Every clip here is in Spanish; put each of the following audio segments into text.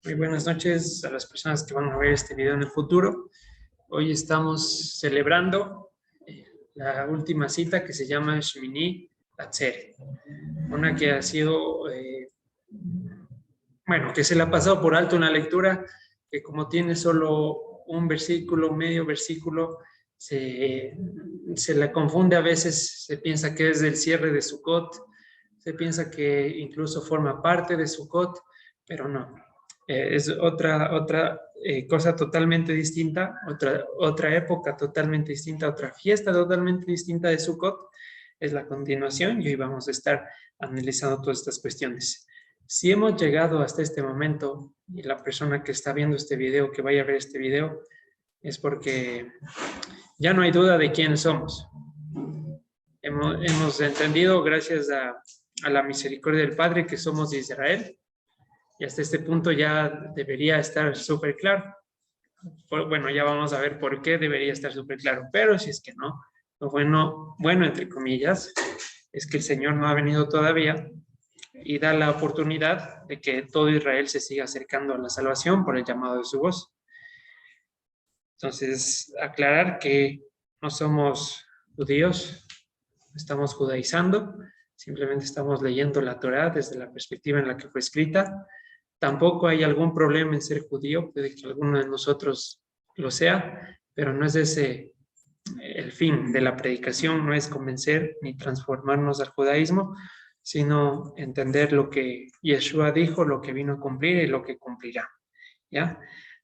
Muy buenas noches a las personas que van a ver este video en el futuro. Hoy estamos celebrando la última cita que se llama Shmini Atzeret. Una que ha sido, que se le ha pasado por alto una lectura que como tiene solo un versículo, medio versículo, se la confunde a veces, se piensa que es del cierre de Sukkot, se piensa que incluso forma parte de Sukkot, pero no. Es otra cosa totalmente distinta, otra época totalmente distinta, otra fiesta totalmente distinta de Sukkot. Es la continuación y hoy vamos a estar analizando todas estas cuestiones. Si hemos llegado hasta este momento y la persona que está viendo este video, que vaya a ver este video, es porque ya no hay duda de quiénes somos. Hemos entendido, gracias a la misericordia del Padre, que somos de Israel. Y hasta este punto ya debería estar súper claro. Bueno, ya vamos a ver por qué debería estar súper claro. Pero si es que no, lo bueno, entre comillas, es que el Señor no ha venido todavía y da la oportunidad de que todo Israel se siga acercando a la salvación por el llamado de su voz. Entonces, aclarar que no somos judíos, estamos judaizando, simplemente estamos leyendo la Torá desde la perspectiva en la que fue escrita. Tampoco hay algún problema en ser judío, puede que alguno de nosotros lo sea, pero no es ese el fin de la predicación, no es convencer ni transformarnos al judaísmo, sino entender lo que Yeshua dijo, lo que vino a cumplir y lo que cumplirá, ¿ya?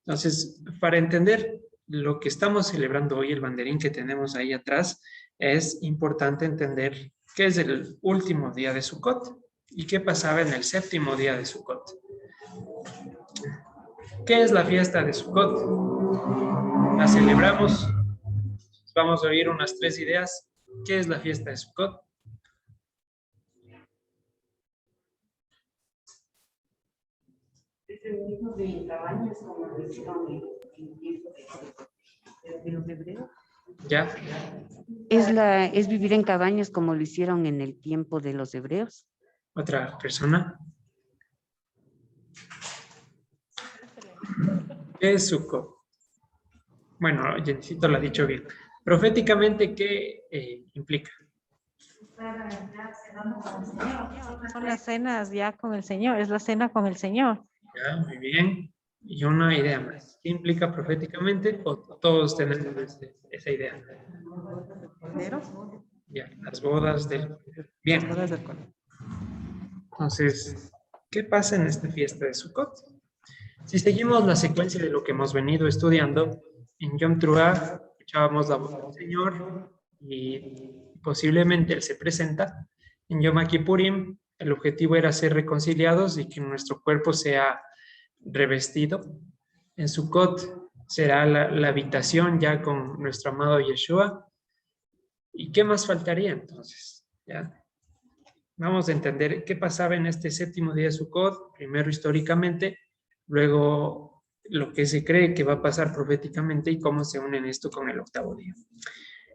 Entonces, para entender lo que estamos celebrando hoy, el banderín que tenemos ahí atrás, es importante entender qué es el último día de Sukkot y qué pasaba en el séptimo día de Sukkot. ¿Qué es la fiesta de Sukkot? La celebramos. Vamos a oír unas 3 ideas. ¿Qué es la fiesta de Sukkot? Es el mismo de cabañas como lo hicieron en tiempo de los hebreos. ¿Ya? Es vivir en cabañas como lo hicieron en el tiempo de los hebreos. ¿Otra persona? ¿Qué es Sukkot? Bueno, Jencito lo ha dicho bien. Proféticamente, ¿qué implica? Son las cenas ya con el Señor, es la cena con el Señor. Ya, muy bien. Y una idea más. ¿Qué implica proféticamente? ¿O todos tenemos esa idea? Ya, las bodas del... Bien. Entonces, ¿qué pasa en esta fiesta de Sukkot? Si seguimos la secuencia de lo que hemos venido estudiando, en Yom Teruah escuchábamos la voz del Señor y posiblemente Él se presenta. En Yom Kippurim el objetivo era ser reconciliados y que nuestro cuerpo sea revestido. En Sukkot será la habitación ya con nuestro amado Yeshua. ¿Y qué más faltaría entonces? ¿Ya? Vamos a entender qué pasaba en este séptimo día de Sukkot, primero históricamente, luego lo que se cree que va a pasar proféticamente y cómo se unen esto con el octavo día.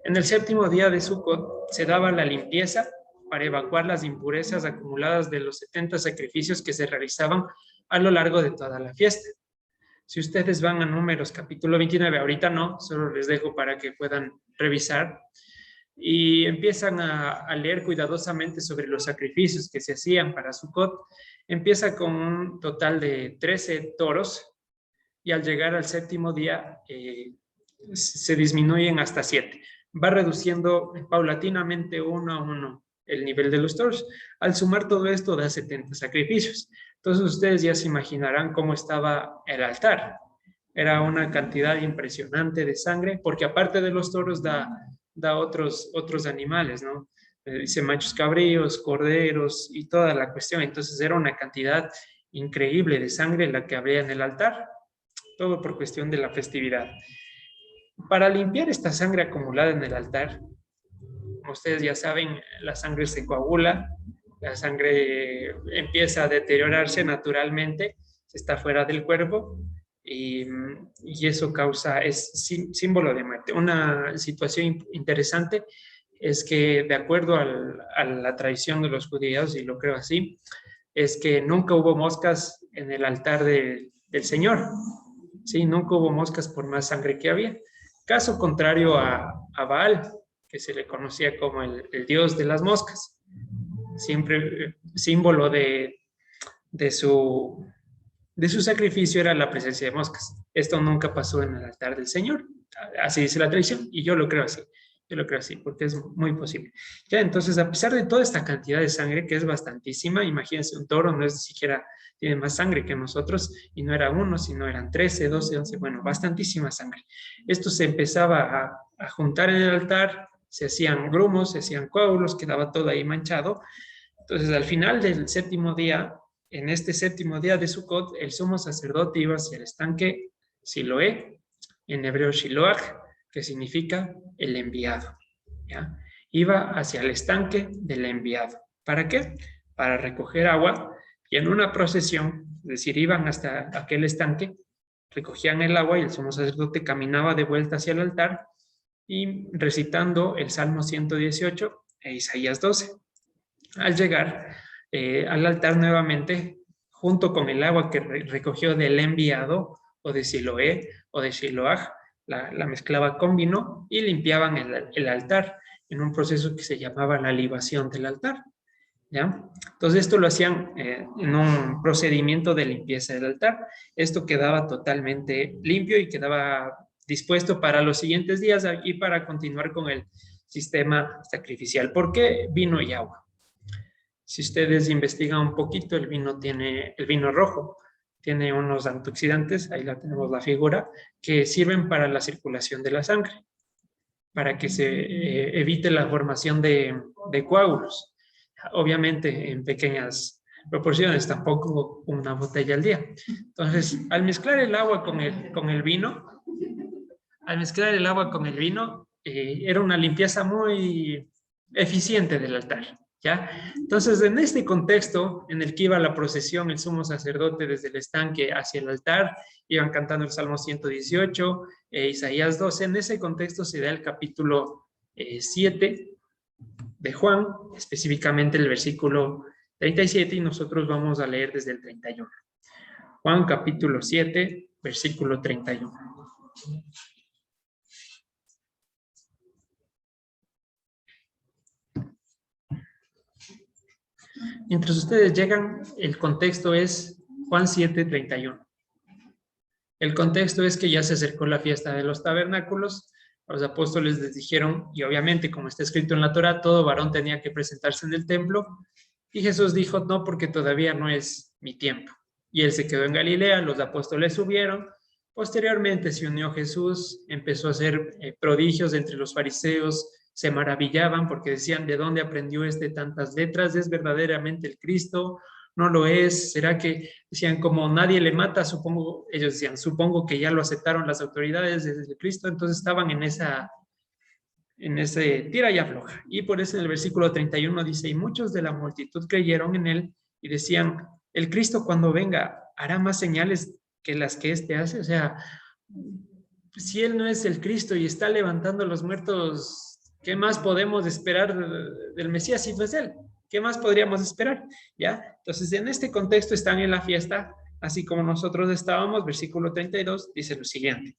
En el séptimo día de Sukkot se daba la limpieza para evacuar las impurezas acumuladas de los 70 sacrificios que se realizaban a lo largo de toda la fiesta. Si ustedes van a Números capítulo 29, ahorita no, solo les dejo para que puedan revisar, y empiezan a leer cuidadosamente sobre los sacrificios que se hacían para Sukkot. Empieza con un total de 13 toros y al llegar al séptimo día se disminuyen hasta 7. Va reduciendo paulatinamente uno a uno el nivel de los toros. Al sumar todo esto da 70 sacrificios. Entonces ustedes ya se imaginarán cómo estaba el altar. Era una cantidad impresionante de sangre, porque aparte de los toros da otros animales, ¿no? Dice machos cabríos, corderos y toda la cuestión. Entonces era una cantidad increíble de sangre la que había en el altar, todo por cuestión de la festividad. Para limpiar esta sangre acumulada en el altar, como ustedes ya saben, la sangre se coagula, la sangre empieza a deteriorarse naturalmente, está fuera del cuerpo, y eso es símbolo de muerte. Una situación interesante es que, de acuerdo a la tradición de los judíos, y lo creo así, es que nunca hubo moscas en el altar de del Señor. Sí, nunca hubo moscas por más sangre que había. Caso contrario a Baal, que se le conocía como el dios de las moscas. Siempre símbolo de su sacrificio era la presencia de moscas. Esto nunca pasó en el altar del Señor. Así dice la tradición y yo lo creo así. Yo lo creo así porque es muy posible. Ya, entonces, a pesar de toda esta cantidad de sangre, que es bastantísima, imagínense, un toro no es siquiera, tiene más sangre que nosotros, y no era uno, sino eran 13, 12, 11, bueno, bastantísima sangre. Esto se empezaba a juntar en el altar, se hacían grumos, se hacían coágulos, quedaba todo ahí manchado. Entonces, al final del séptimo día, en este séptimo día de Sukkot, el sumo sacerdote iba hacia el estanque Siloé, en hebreo Shiloach, que significa el enviado. ¿Ya? Iba hacia el estanque del enviado. ¿Para qué? Para recoger agua, y en una procesión, es decir, iban hasta aquel estanque, recogían el agua y el sumo sacerdote caminaba de vuelta hacia el altar y recitando el Salmo 118 e Isaías 12. Al llegar al altar nuevamente, junto con el agua que recogió del enviado, o de Siloé, o de Shiloach, la mezclaba con vino y limpiaban el altar en un proceso que se llamaba la libación del altar. ¿Ya? Entonces esto lo hacían en un procedimiento de limpieza del altar. Esto quedaba totalmente limpio y quedaba dispuesto para los siguientes días y para continuar con el sistema sacrificial. ¿Por qué vino y agua? Si ustedes investigan un poquito, el vino rojo tiene unos antioxidantes, ahí la tenemos la figura, que sirven para la circulación de la sangre, para que se evite la formación de coágulos. Obviamente en pequeñas proporciones, tampoco una botella al día. Entonces, al mezclar el agua con el vino, era una limpieza muy eficiente del altar. ¿Ya? Entonces, en este contexto en el que iba la procesión, el sumo sacerdote desde el estanque hacia el altar, iban cantando el Salmo 118, Isaías 12, en ese contexto se da el capítulo 7 de Juan, específicamente el versículo 37, y nosotros vamos a leer desde el 31. Juan capítulo 7, versículo 31. Mientras ustedes llegan, el contexto es Juan 7, 31. El contexto es que ya se acercó la fiesta de los tabernáculos, los apóstoles les dijeron, y obviamente como está escrito en la Torá, todo varón tenía que presentarse en el templo, y Jesús dijo, no, porque todavía no es mi tiempo. Y él se quedó en Galilea, los apóstoles subieron, posteriormente se unió Jesús, empezó a hacer prodigios entre los fariseos, se maravillaban porque decían, ¿de dónde aprendió tantas letras? ¿Es verdaderamente el Cristo? ¿No lo es? ¿Será que decían como nadie le mata? Ellos decían, supongo que ya lo aceptaron las autoridades desde Cristo, entonces estaban en ese tira y afloja. Y por eso en el versículo 31 dice, y muchos de la multitud creyeron en él y decían, el Cristo cuando venga hará más señales que las que éste hace. O sea, si él no es el Cristo y está levantando a los muertos, ¿qué más podemos esperar del Mesías si no es él? ¿Qué más podríamos esperar? ¿Ya? Entonces, en este contexto están en la fiesta, así como nosotros estábamos, versículo 32, dice lo siguiente.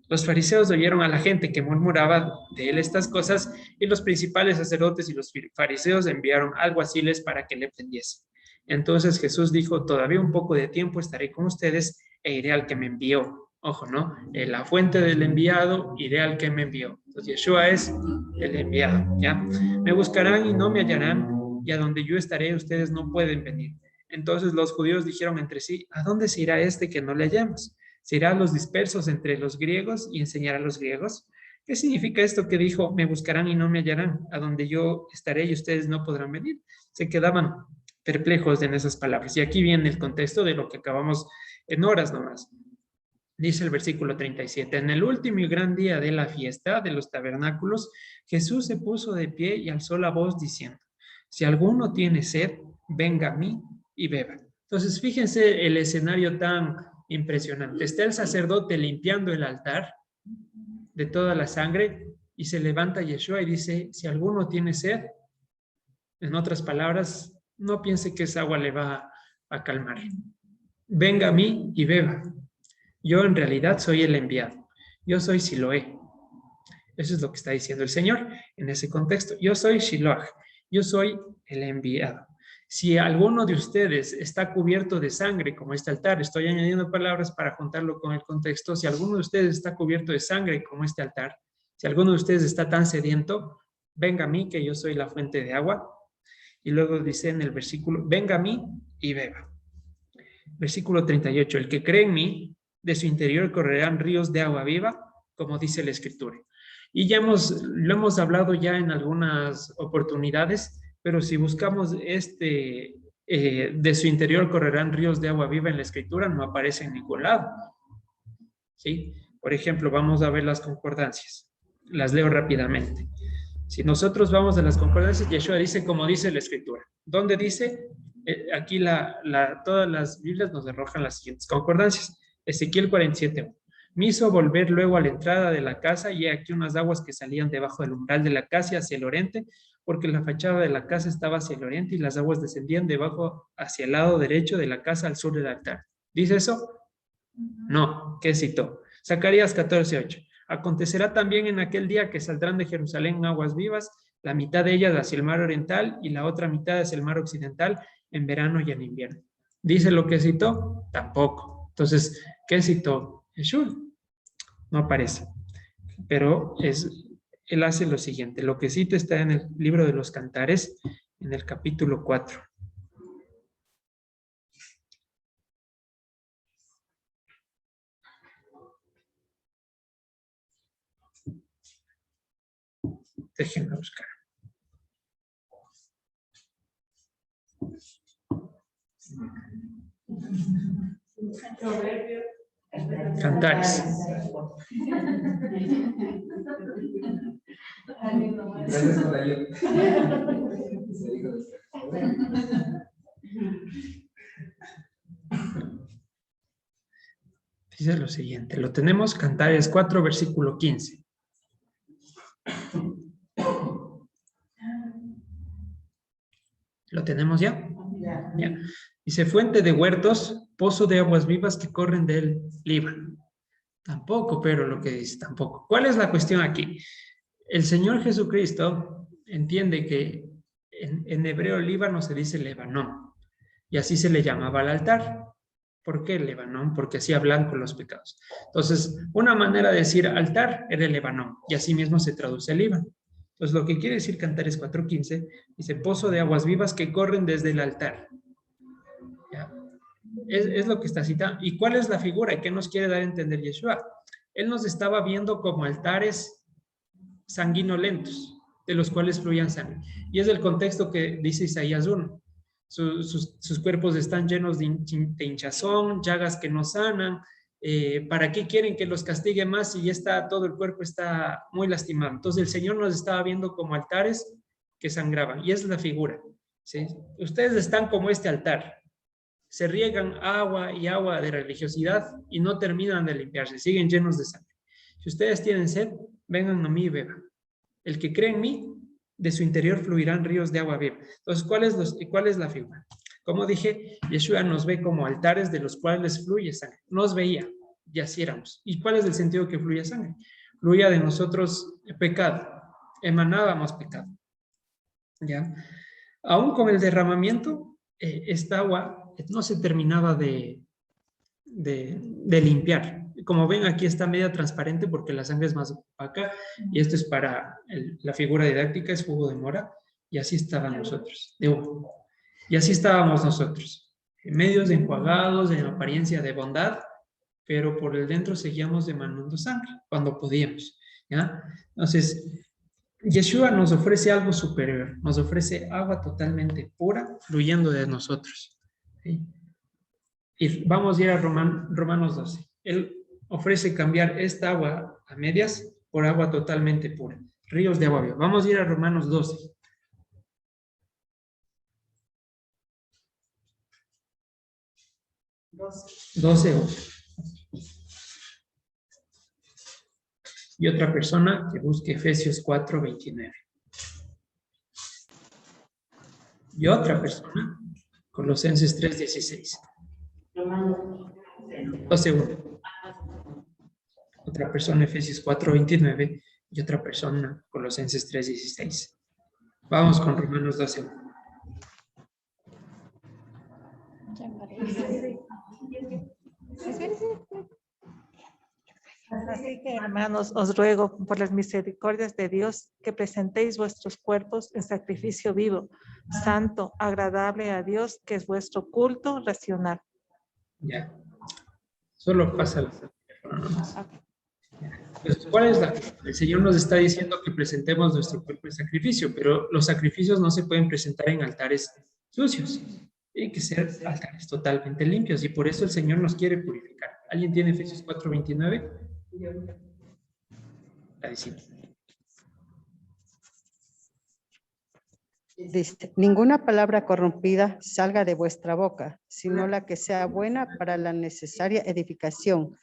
Los fariseos oyeron a la gente que murmuraba de él estas cosas, y los principales sacerdotes y los fariseos enviaron alguaciles para que le prendiesen. Entonces Jesús dijo, todavía un poco de tiempo estaré con ustedes e iré al que me envió. Ojo, ¿no? La fuente del enviado, iré al que me envió. Entonces Yeshua es el enviado, ¿ya? Me buscarán y no me hallarán, y a donde yo estaré ustedes no pueden venir. Entonces los judíos dijeron entre sí, ¿a dónde se irá este que no le hallamos? ¿Se irá a los dispersos entre los griegos y enseñará a los griegos? ¿Qué significa esto que dijo, me buscarán y no me hallarán? A donde yo estaré y ustedes no podrán venir. Se quedaban perplejos en esas palabras. Y aquí viene el contexto de lo que acabamos en horas nomás. Dice el versículo 37, en el último y gran día de la fiesta de los tabernáculos, Jesús se puso de pie y alzó la voz diciendo, si alguno tiene sed, venga a mí y beba. Entonces, fíjense el escenario tan impresionante. Está el sacerdote limpiando el altar de toda la sangre y se levanta Yeshua y dice, si alguno tiene sed, en otras palabras, no piense que esa agua le va a calmar. venga a mí y beba. Yo en realidad soy el enviado. Yo soy Siloé. Eso es lo que está diciendo el Señor en ese contexto. Yo soy Shiloah. Yo soy el enviado. Si alguno de ustedes está cubierto de sangre, como este altar, estoy añadiendo palabras para juntarlo con el contexto. Si alguno de ustedes está cubierto de sangre, como este altar, si alguno de ustedes está tan sediento, venga a mí, que yo soy la fuente de agua. Y luego dice en el versículo, venga a mí y beba. Versículo 38, el que cree en mí, de su interior correrán ríos de agua viva, como dice la Escritura. Y ya lo hemos hablado ya en algunas oportunidades, pero si buscamos de su interior correrán ríos de agua viva en la Escritura, no aparece en ningún lado. ¿Sí? Por ejemplo, vamos a ver las concordancias. Las leo rápidamente. Si nosotros vamos a las concordancias, Yeshua dice como dice la Escritura. ¿Dónde dice? Aquí todas las Biblias nos arrojan las siguientes concordancias. Ezequiel 47:1. Me hizo volver luego a la entrada de la casa y aquí unas aguas que salían debajo del umbral de la casa hacia el oriente, porque la fachada de la casa estaba hacia el oriente y las aguas descendían debajo hacia el lado derecho de la casa al sur del altar. ¿Dice eso? No. ¿Qué citó? Zacarías 14:8. Acontecerá también en aquel día que saldrán de Jerusalén aguas vivas, la mitad de ellas hacia el mar oriental y la otra mitad hacia el mar occidental, en verano y en invierno. ¿Dice lo que citó? Tampoco. Entonces, ¿qué citó Yeshua? No aparece. Pero él hace lo siguiente. Lo que cita está en el libro de los Cantares, en el capítulo 4. Déjenme buscar. Cantares. Gracias por la ayuda. Dice lo siguiente. Lo tenemos, Cantares 4, versículo 15. ¿Lo tenemos ya? Ya. Dice, fuente de huertos, pozo de aguas vivas que corren del Líbano. Tampoco, pero lo que dice, tampoco. ¿Cuál es la cuestión aquí? El Señor Jesucristo entiende que en hebreo Líbano se dice Lebanón, y así se le llamaba al altar. ¿Por qué Lebanón? Porque hacía blanco los pecados. Entonces, una manera de decir altar era el Lebanón, y así mismo se traduce el Líbano. Entonces, lo que quiere decir Cantares 4:15, dice, pozo de aguas vivas que corren desde el altar. ¿Ya? Es lo que está citando. ¿Y cuál es la figura? ¿Y qué nos quiere dar a entender Yeshua? Él nos estaba viendo como altares sanguinolentos, de los cuales fluían sangre. Y es el contexto que dice Isaías 1. Sus cuerpos están llenos de hinchazón, llagas que no sanan. ¿Para qué quieren que los castigue más si ya todo el cuerpo está muy lastimado? Entonces el Señor nos estaba viendo como altares que sangraban. Y es la figura. ¿Sí? Ustedes están como este altar. Se riegan agua y agua de religiosidad y no terminan de limpiarse. Siguen llenos de sangre. Si ustedes tienen sed, vengan a mí y beban. El que cree en mí, de su interior fluirán ríos de agua viva. Entonces, ¿cuál es la figura? Como dije, Yeshua nos ve como altares de los cuales fluye sangre. Nos veía, y así éramos. ¿Y cuál es el sentido que fluye sangre? Fluía de nosotros pecado, emanábamos pecado. ¿Ya? Aún con el derramamiento, esta agua no se terminaba de limpiar. Como ven, aquí está media transparente porque la sangre es más opaca, y esto es para la figura didáctica, es jugo de mora, y así estaban nosotros, y así estábamos nosotros, medios enjuagados, en apariencia de bondad, pero por el dentro seguíamos emanando sangre cuando podíamos, ¿ya? Entonces, Yeshua nos ofrece algo superior, nos ofrece agua totalmente pura, fluyendo de nosotros, ¿sí? Y vamos a ir a Romanos 12. Él ofrece cambiar esta agua a medias por agua totalmente pura. Ríos de agua viva. Vamos a ir a Romanos 12. Y otra persona que busque Efesios 4:29. Y otra persona, Colosenses 3:16. Romanos 12:1. Otra persona, Efesios 4:29, y otra persona, Colosenses 3:16. Vamos con Romanos 12:1. Así que, hermanos, os ruego por las misericordias de Dios que presentéis vuestros cuerpos en sacrificio vivo, santo, agradable a Dios, que es vuestro culto racional. Ya. Solo pasa el teléfono nomás. Pues, ¿cuál es la? El Señor nos está diciendo que presentemos nuestro cuerpo en sacrificio, pero los sacrificios no se pueden presentar en altares sucios. Tienen que ser altares totalmente limpios y por eso el Señor nos quiere purificar. ¿Alguien tiene Efesios 4:29? La disciplina. Dice, ninguna palabra corrompida salga de vuestra boca, sino la que sea buena para la necesaria edificación,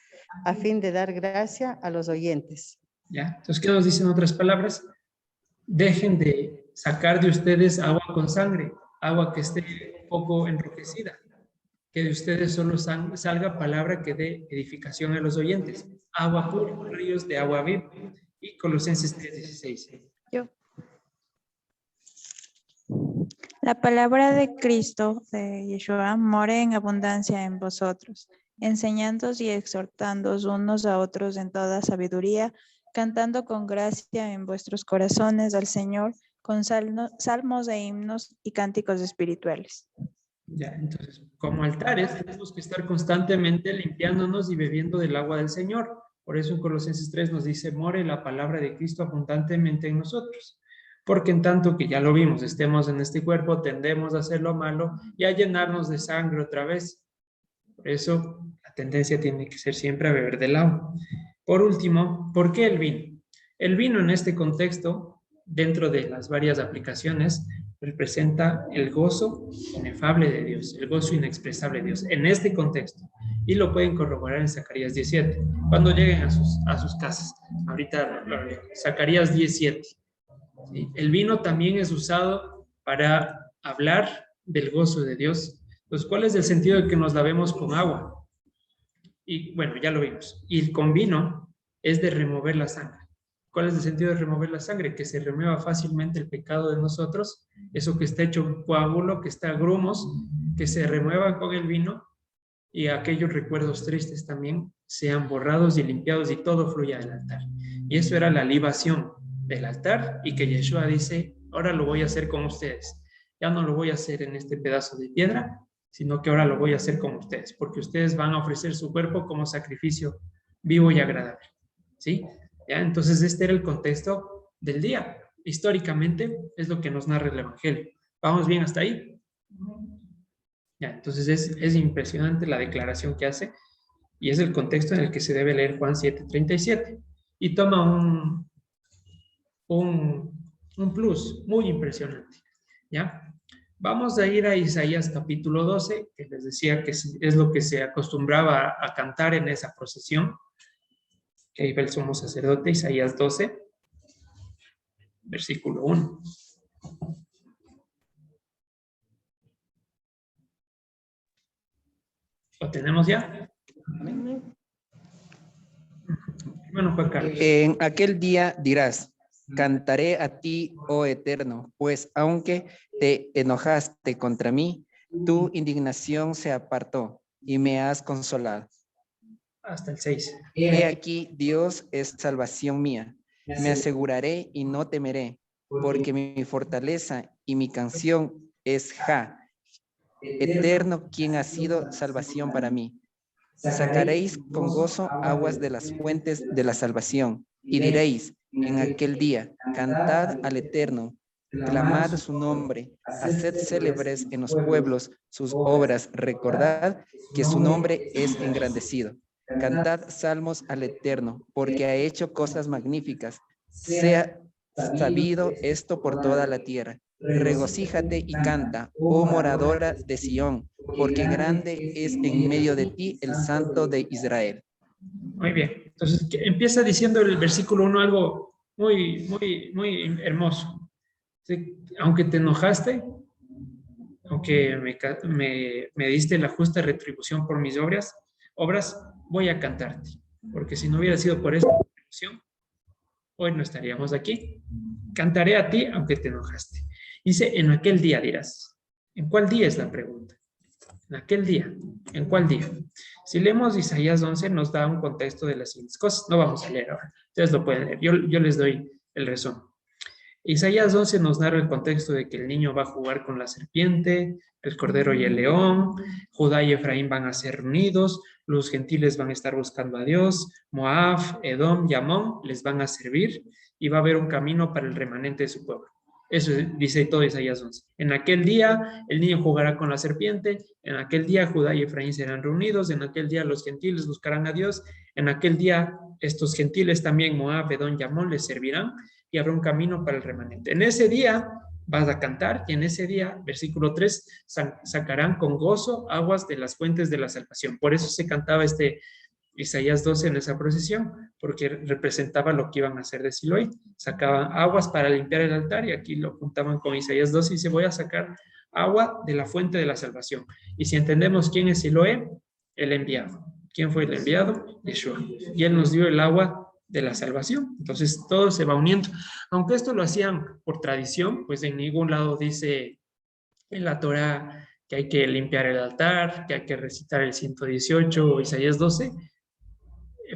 a fin de dar gracia a los oyentes. ¿Ya? Entonces, ¿qué nos dicen otras palabras? Dejen de sacar de ustedes agua con sangre, agua que esté un poco enrojecida. Que de ustedes solo salga palabra que dé edificación a los oyentes. Agua pura, ríos de agua viva. Y Colosenses 3:16. La palabra de Cristo, de Yeshua, more en abundancia en vosotros, enseñándoos y exhortándoos unos a otros en toda sabiduría, cantando con gracia en vuestros corazones al Señor, con salmos e himnos y cánticos espirituales. Ya, entonces, como altares tenemos que estar constantemente limpiándonos y bebiendo del agua del Señor. Por eso en Colosenses 3 nos dice, more la palabra de Cristo abundantemente en nosotros. Porque en tanto que ya lo vimos, estemos en este cuerpo, tendemos a hacer lo malo y a llenarnos de sangre otra vez. Por eso la tendencia tiene que ser siempre a beber del agua. Por último, ¿por qué el vino? El vino en este contexto, dentro de las varias aplicaciones, representa el gozo inefable de Dios, el gozo inexpresable de Dios, en este contexto. Y lo pueden corroborar en Zacarías 17, cuando lleguen a sus casas. Ahorita lo leo. Zacarías 17. ¿Sí? El vino también es usado para hablar del gozo de Dios. Entonces, ¿cuál es el sentido de que nos lavemos con agua? Y bueno, ya lo vimos. Y con vino es de remover la sangre. ¿Cuál es el sentido de remover la sangre? Que se remueva fácilmente el pecado de nosotros, eso que está hecho un coágulo, que está grumos, que se remuevan con el vino y aquellos recuerdos tristes también sean borrados y limpiados y todo fluya del altar. Y eso era la libación del altar y que Yeshua dice, ahora lo voy a hacer con ustedes. Ya no lo voy a hacer en este pedazo de piedra, sino que ahora lo voy a hacer con ustedes, porque ustedes van a ofrecer su cuerpo como sacrificio vivo y agradable. ¿Sí? ¿Ya? Entonces este era el contexto del día. Históricamente es lo que nos narra el Evangelio. ¿Vamos bien hasta ahí? Ya, entonces es impresionante la declaración que hace y es el contexto en el que se debe leer Juan 7:37 y toma un plus muy impresionante. ¿Ya? Vamos a ir a Isaías capítulo 12, que les decía que es lo que se acostumbraba a cantar en esa procesión. Que ahí va el sumo sacerdote, Isaías 12, versículo 1. ¿Lo tenemos ya? Bueno, Juan Carlos. En aquel día dirás, cantaré a ti, oh Eterno, pues aunque te enojaste contra mí, tu indignación se apartó y me has consolado. Hasta el 6. He aquí, Dios es salvación mía. Me aseguraré y no temeré, porque mi fortaleza y mi canción es Ja. Eterno, quien ha sido salvación para mí. Sacaréis con gozo aguas de las fuentes de la salvación, y diréis en aquel día, cantad al Eterno, clamad su nombre, haced célebres en los pueblos sus obras, recordad que su nombre es engrandecido. Cantad salmos al Eterno, porque ha hecho cosas magníficas. Sea sabido esto por toda la tierra. Regocíjate y canta, oh moradora de Sión, porque grande es en medio de ti el Santo de Israel. Muy bien. Entonces empieza diciendo el versículo 1 algo muy hermoso. ¿Sí? Aunque te enojaste, aunque me diste la justa retribución por mis obras, voy a cantarte. Porque si no hubiera sido por esa retribución, hoy no estaríamos aquí. Cantaré a ti aunque te enojaste. Dice, en aquel día dirás. ¿En cuál día es la pregunta? En aquel día. ¿En cuál día? Si leemos Isaías 11 nos da un contexto de las siguientes cosas. No vamos a leer ahora. Ustedes lo pueden leer. Yo les doy el resumen. Isaías 11 nos narra el contexto de que el niño va a jugar con la serpiente, el cordero y el león, Judá y Efraín van a ser reunidos, los gentiles van a estar buscando a Dios, Moab, Edom y Amón les van a servir y va a haber un camino para el remanente de su pueblo. Eso dice todo Isaías 11. En aquel día el niño jugará con la serpiente, en aquel día Judá y Efraín serán reunidos, en aquel día los gentiles buscarán a Dios, en aquel día estos gentiles también, Moab, Edom y Amón, les servirán y habrá un camino para el remanente. En ese día vas a cantar y en ese día, versículo 3, sacarán con gozo aguas de las fuentes de la salvación. Por eso se cantaba Isaías 12 en esa procesión, porque representaba lo que iban a hacer de Siloé. Sacaban aguas para limpiar el altar y aquí lo juntaban con Isaías 12 y dice, voy a sacar agua de la fuente de la salvación. Y si entendemos quién es Siloé, el enviado. ¿Quién fue el enviado? Yeshua. Y él nos dio el agua de la salvación. Entonces todo se va uniendo. Aunque esto lo hacían por tradición, pues en ningún lado dice en la Torá que hay que limpiar el altar, que hay que recitar el 118 o Isaías 12.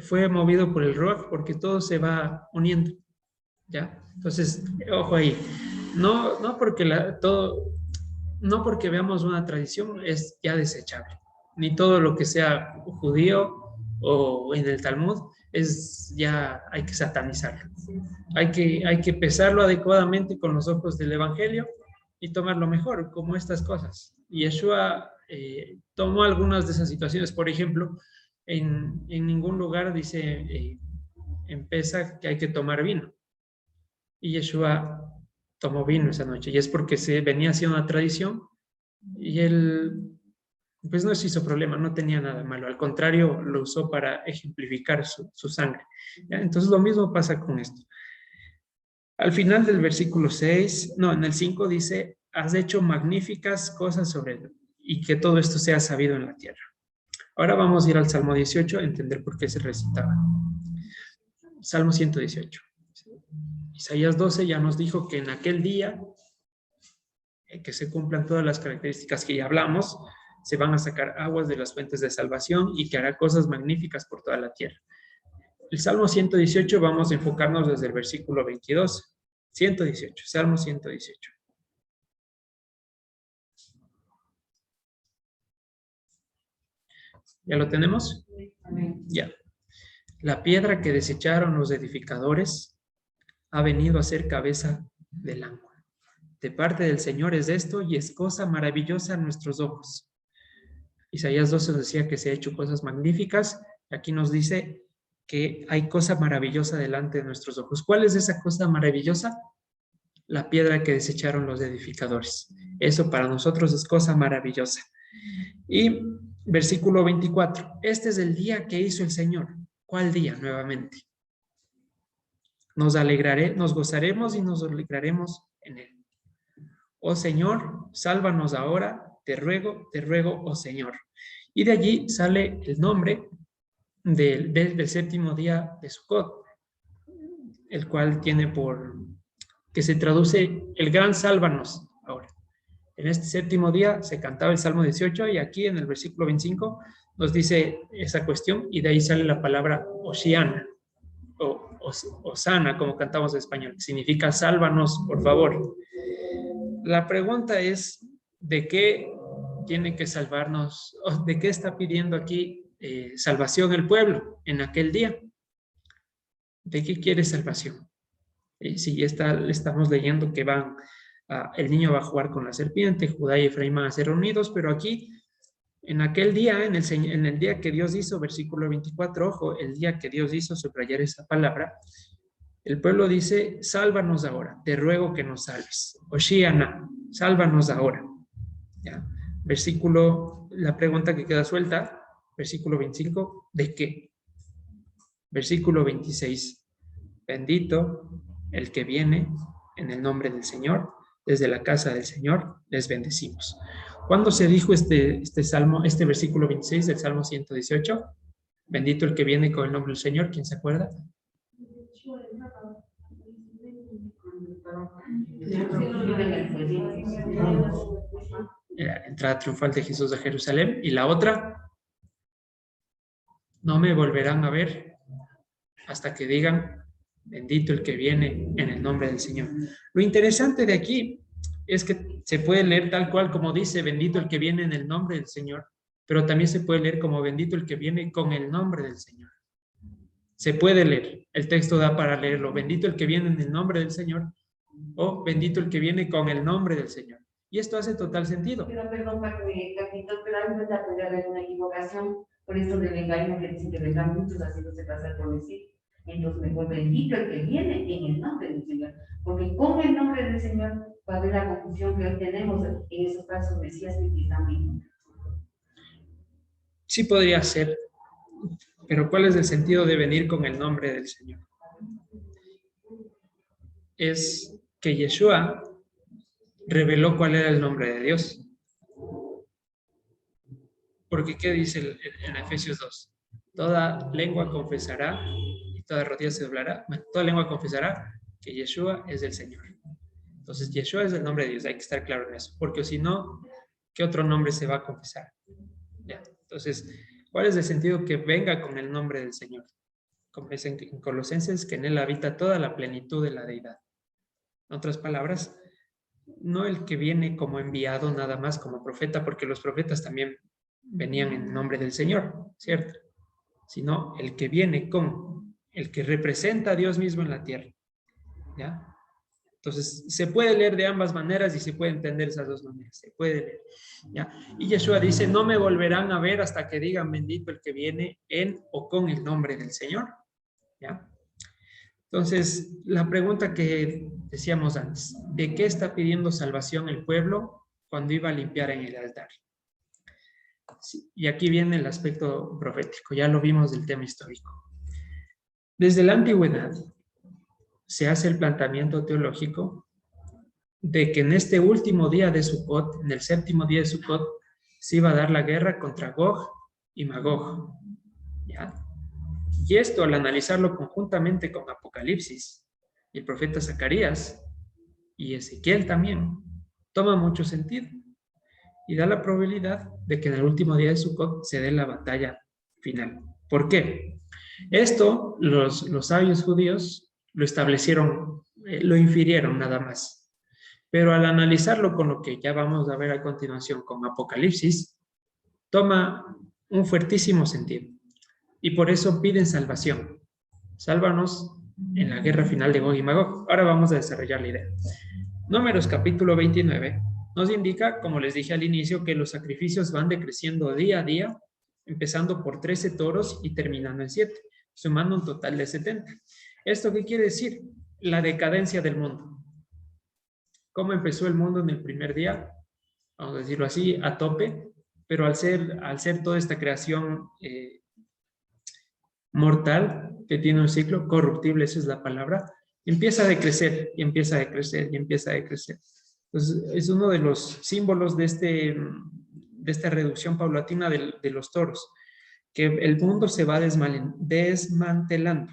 Fue movido por el Ruach porque todo se va uniendo. ¿Ya? Entonces, ojo ahí. No porque no porque veamos una tradición es ya desechable. Ni todo lo que sea judío o en el Talmud es ya hay que satanizarlo. Hay que pesarlo adecuadamente con los ojos del Evangelio y tomarlo mejor, como estas cosas. Y Yeshua tomó algunas de esas situaciones. Por ejemplo, en ningún lugar dice en Pesach que hay que tomar vino. Y Yeshua tomó vino esa noche. Y es porque se venía haciendo una tradición y él pues no se hizo problema, no tenía nada malo. Al contrario, lo usó para ejemplificar su sangre. ¿Ya? Entonces lo mismo pasa con esto. Al final del versículo 6, no, en el 5 dice, has hecho magníficas cosas sobre él y que todo esto sea sabido en la tierra. Ahora vamos a ir al Salmo 18 a entender por qué se recitaba. Salmo 118. Isaías 12 ya nos dijo que en aquel día, que se cumplan todas las características que ya hablamos, se van a sacar aguas de las fuentes de salvación y que hará cosas magníficas por toda la tierra. El Salmo 118 vamos a enfocarnos desde el versículo 22. 118, Salmo 118. ¿Ya lo tenemos? Ya. La piedra que desecharon los edificadores ha venido a ser cabeza del ángulo. De parte del Señor es esto y es cosa maravillosa a nuestros ojos. Isaías 12 decía que se ha hecho cosas magníficas. Aquí nos dice que hay cosa maravillosa delante de nuestros ojos. ¿Cuál es esa cosa maravillosa? La piedra que desecharon los edificadores. Eso para nosotros es cosa maravillosa. Y versículo 24. Este es el día que hizo el Señor. ¿Cuál día? Nuevamente. Nos gozaremos y nos alegraremos en él. Oh Señor, sálvanos ahora. Te ruego, oh Señor. Y de allí sale el nombre del séptimo día de Sukkot, el cual tiene que se traduce el gran sálvanos ahora. En este séptimo día se cantaba el Salmo 18 y aquí en el versículo 25 nos dice esa cuestión y de ahí sale la palabra Oshiana o Osana, como cantamos en español, que significa sálvanos, por favor. La pregunta es, ¿de qué tiene que salvarnos? ¿De qué está pidiendo aquí salvación el pueblo en aquel día? ¿De qué quiere salvación? Si ya estamos leyendo que el niño va a jugar con la serpiente, Judá y Efraín van a ser reunidos, pero aquí, en aquel día, en el día que Dios hizo, versículo 24, ojo, el día que Dios hizo, subrayar esa palabra, el pueblo dice, sálvanos ahora, te ruego que nos salves. Oshiana, sálvanos ahora. ¿Ya? La pregunta que queda suelta, versículo 25, ¿de qué? Versículo 26, bendito el que viene en el nombre del Señor, desde la casa del Señor les bendecimos. ¿Cuándo se dijo este salmo, este versículo 26 del Salmo 118? Bendito el que viene con el nombre del Señor. ¿Quién se acuerda? La entrada triunfal de Jesús a Jerusalén. Y la otra, no me volverán a ver hasta que digan, bendito el que viene en el nombre del Señor. Lo interesante de aquí es que se puede leer tal cual como dice, bendito el que viene en el nombre del Señor, pero también se puede leer como bendito el que viene con el nombre del Señor. Se puede leer, el texto da para leerlo, bendito el que viene en el nombre del Señor, o bendito el que viene con el nombre del Señor. Y esto hace total sentido. Pero perdón, capitán, pero a mí me puede haber una equivocación, por eso del engaño que dicen que vendrán muchos haciéndose pasar por decir. Entonces mejor bendito el que viene en el nombre del Señor, porque con el nombre del Señor va a haber la confusión que hoy tenemos en esos casos mesías que también. Sí podría ser, pero ¿cuál es el sentido de venir con el nombre del Señor? Es que Yeshua reveló cuál era el nombre de Dios. Porque ¿qué dice en Efesios 2? Toda lengua confesará y toda rodilla se doblará. Bueno, toda lengua confesará que Yeshua es el Señor. Entonces, Yeshua es el nombre de Dios, hay que estar claro en eso. Porque si no, ¿qué otro nombre se va a confesar? Ya. Entonces, ¿cuál es el sentido que venga con el nombre del Señor? Como dicen en Colosenses, que en él habita toda la plenitud de la deidad. En otras palabras, no el que viene como enviado nada más como profeta, porque los profetas también venían en nombre del Señor, ¿cierto? Sino el que viene con, el que representa a Dios mismo en la tierra, ¿ya? Entonces, se puede leer de ambas maneras y se puede entender esas dos maneras, se puede leer, ¿ya? Y Yeshua dice, no me volverán a ver hasta que digan bendito el que viene en o con el nombre del Señor, ¿ya? Entonces, la pregunta que decíamos antes, ¿de qué está pidiendo salvación el pueblo cuando iba a limpiar en el altar? Sí, y aquí viene el aspecto profético, ya lo vimos del tema histórico. Desde la antigüedad se hace el planteamiento teológico de que en este último día de Sukkot, en el séptimo día de Sukkot, se iba a dar la guerra contra Gog y Magog, ¿ya? Y esto, al analizarlo conjuntamente con Apocalipsis, y el profeta Zacarías y Ezequiel también, toma mucho sentido y da la probabilidad de que en el último día de Sukkot se dé la batalla final. ¿Por qué? Esto los sabios judíos lo establecieron, lo infirieron nada más. Pero al analizarlo con lo que ya vamos a ver a continuación con Apocalipsis, toma un fuertísimo sentido. Y por eso piden salvación. Sálvanos en la guerra final de Gog y Magog. Ahora vamos a desarrollar la idea. Números capítulo 29 nos indica, como les dije al inicio, que los sacrificios van decreciendo día a día, empezando por 13 toros y terminando en 7, sumando un total de 70. ¿Esto qué quiere decir? La decadencia del mundo. ¿Cómo empezó el mundo en el primer día? Vamos a decirlo así, a tope, pero al ser toda esta creación mortal, que tiene un ciclo corruptible, esa es la palabra, empieza a decrecer y empieza a decrecer y empieza a decrecer. Entonces, es uno de los símbolos de esta reducción paulatina de los toros, que el mundo se va desmantelando.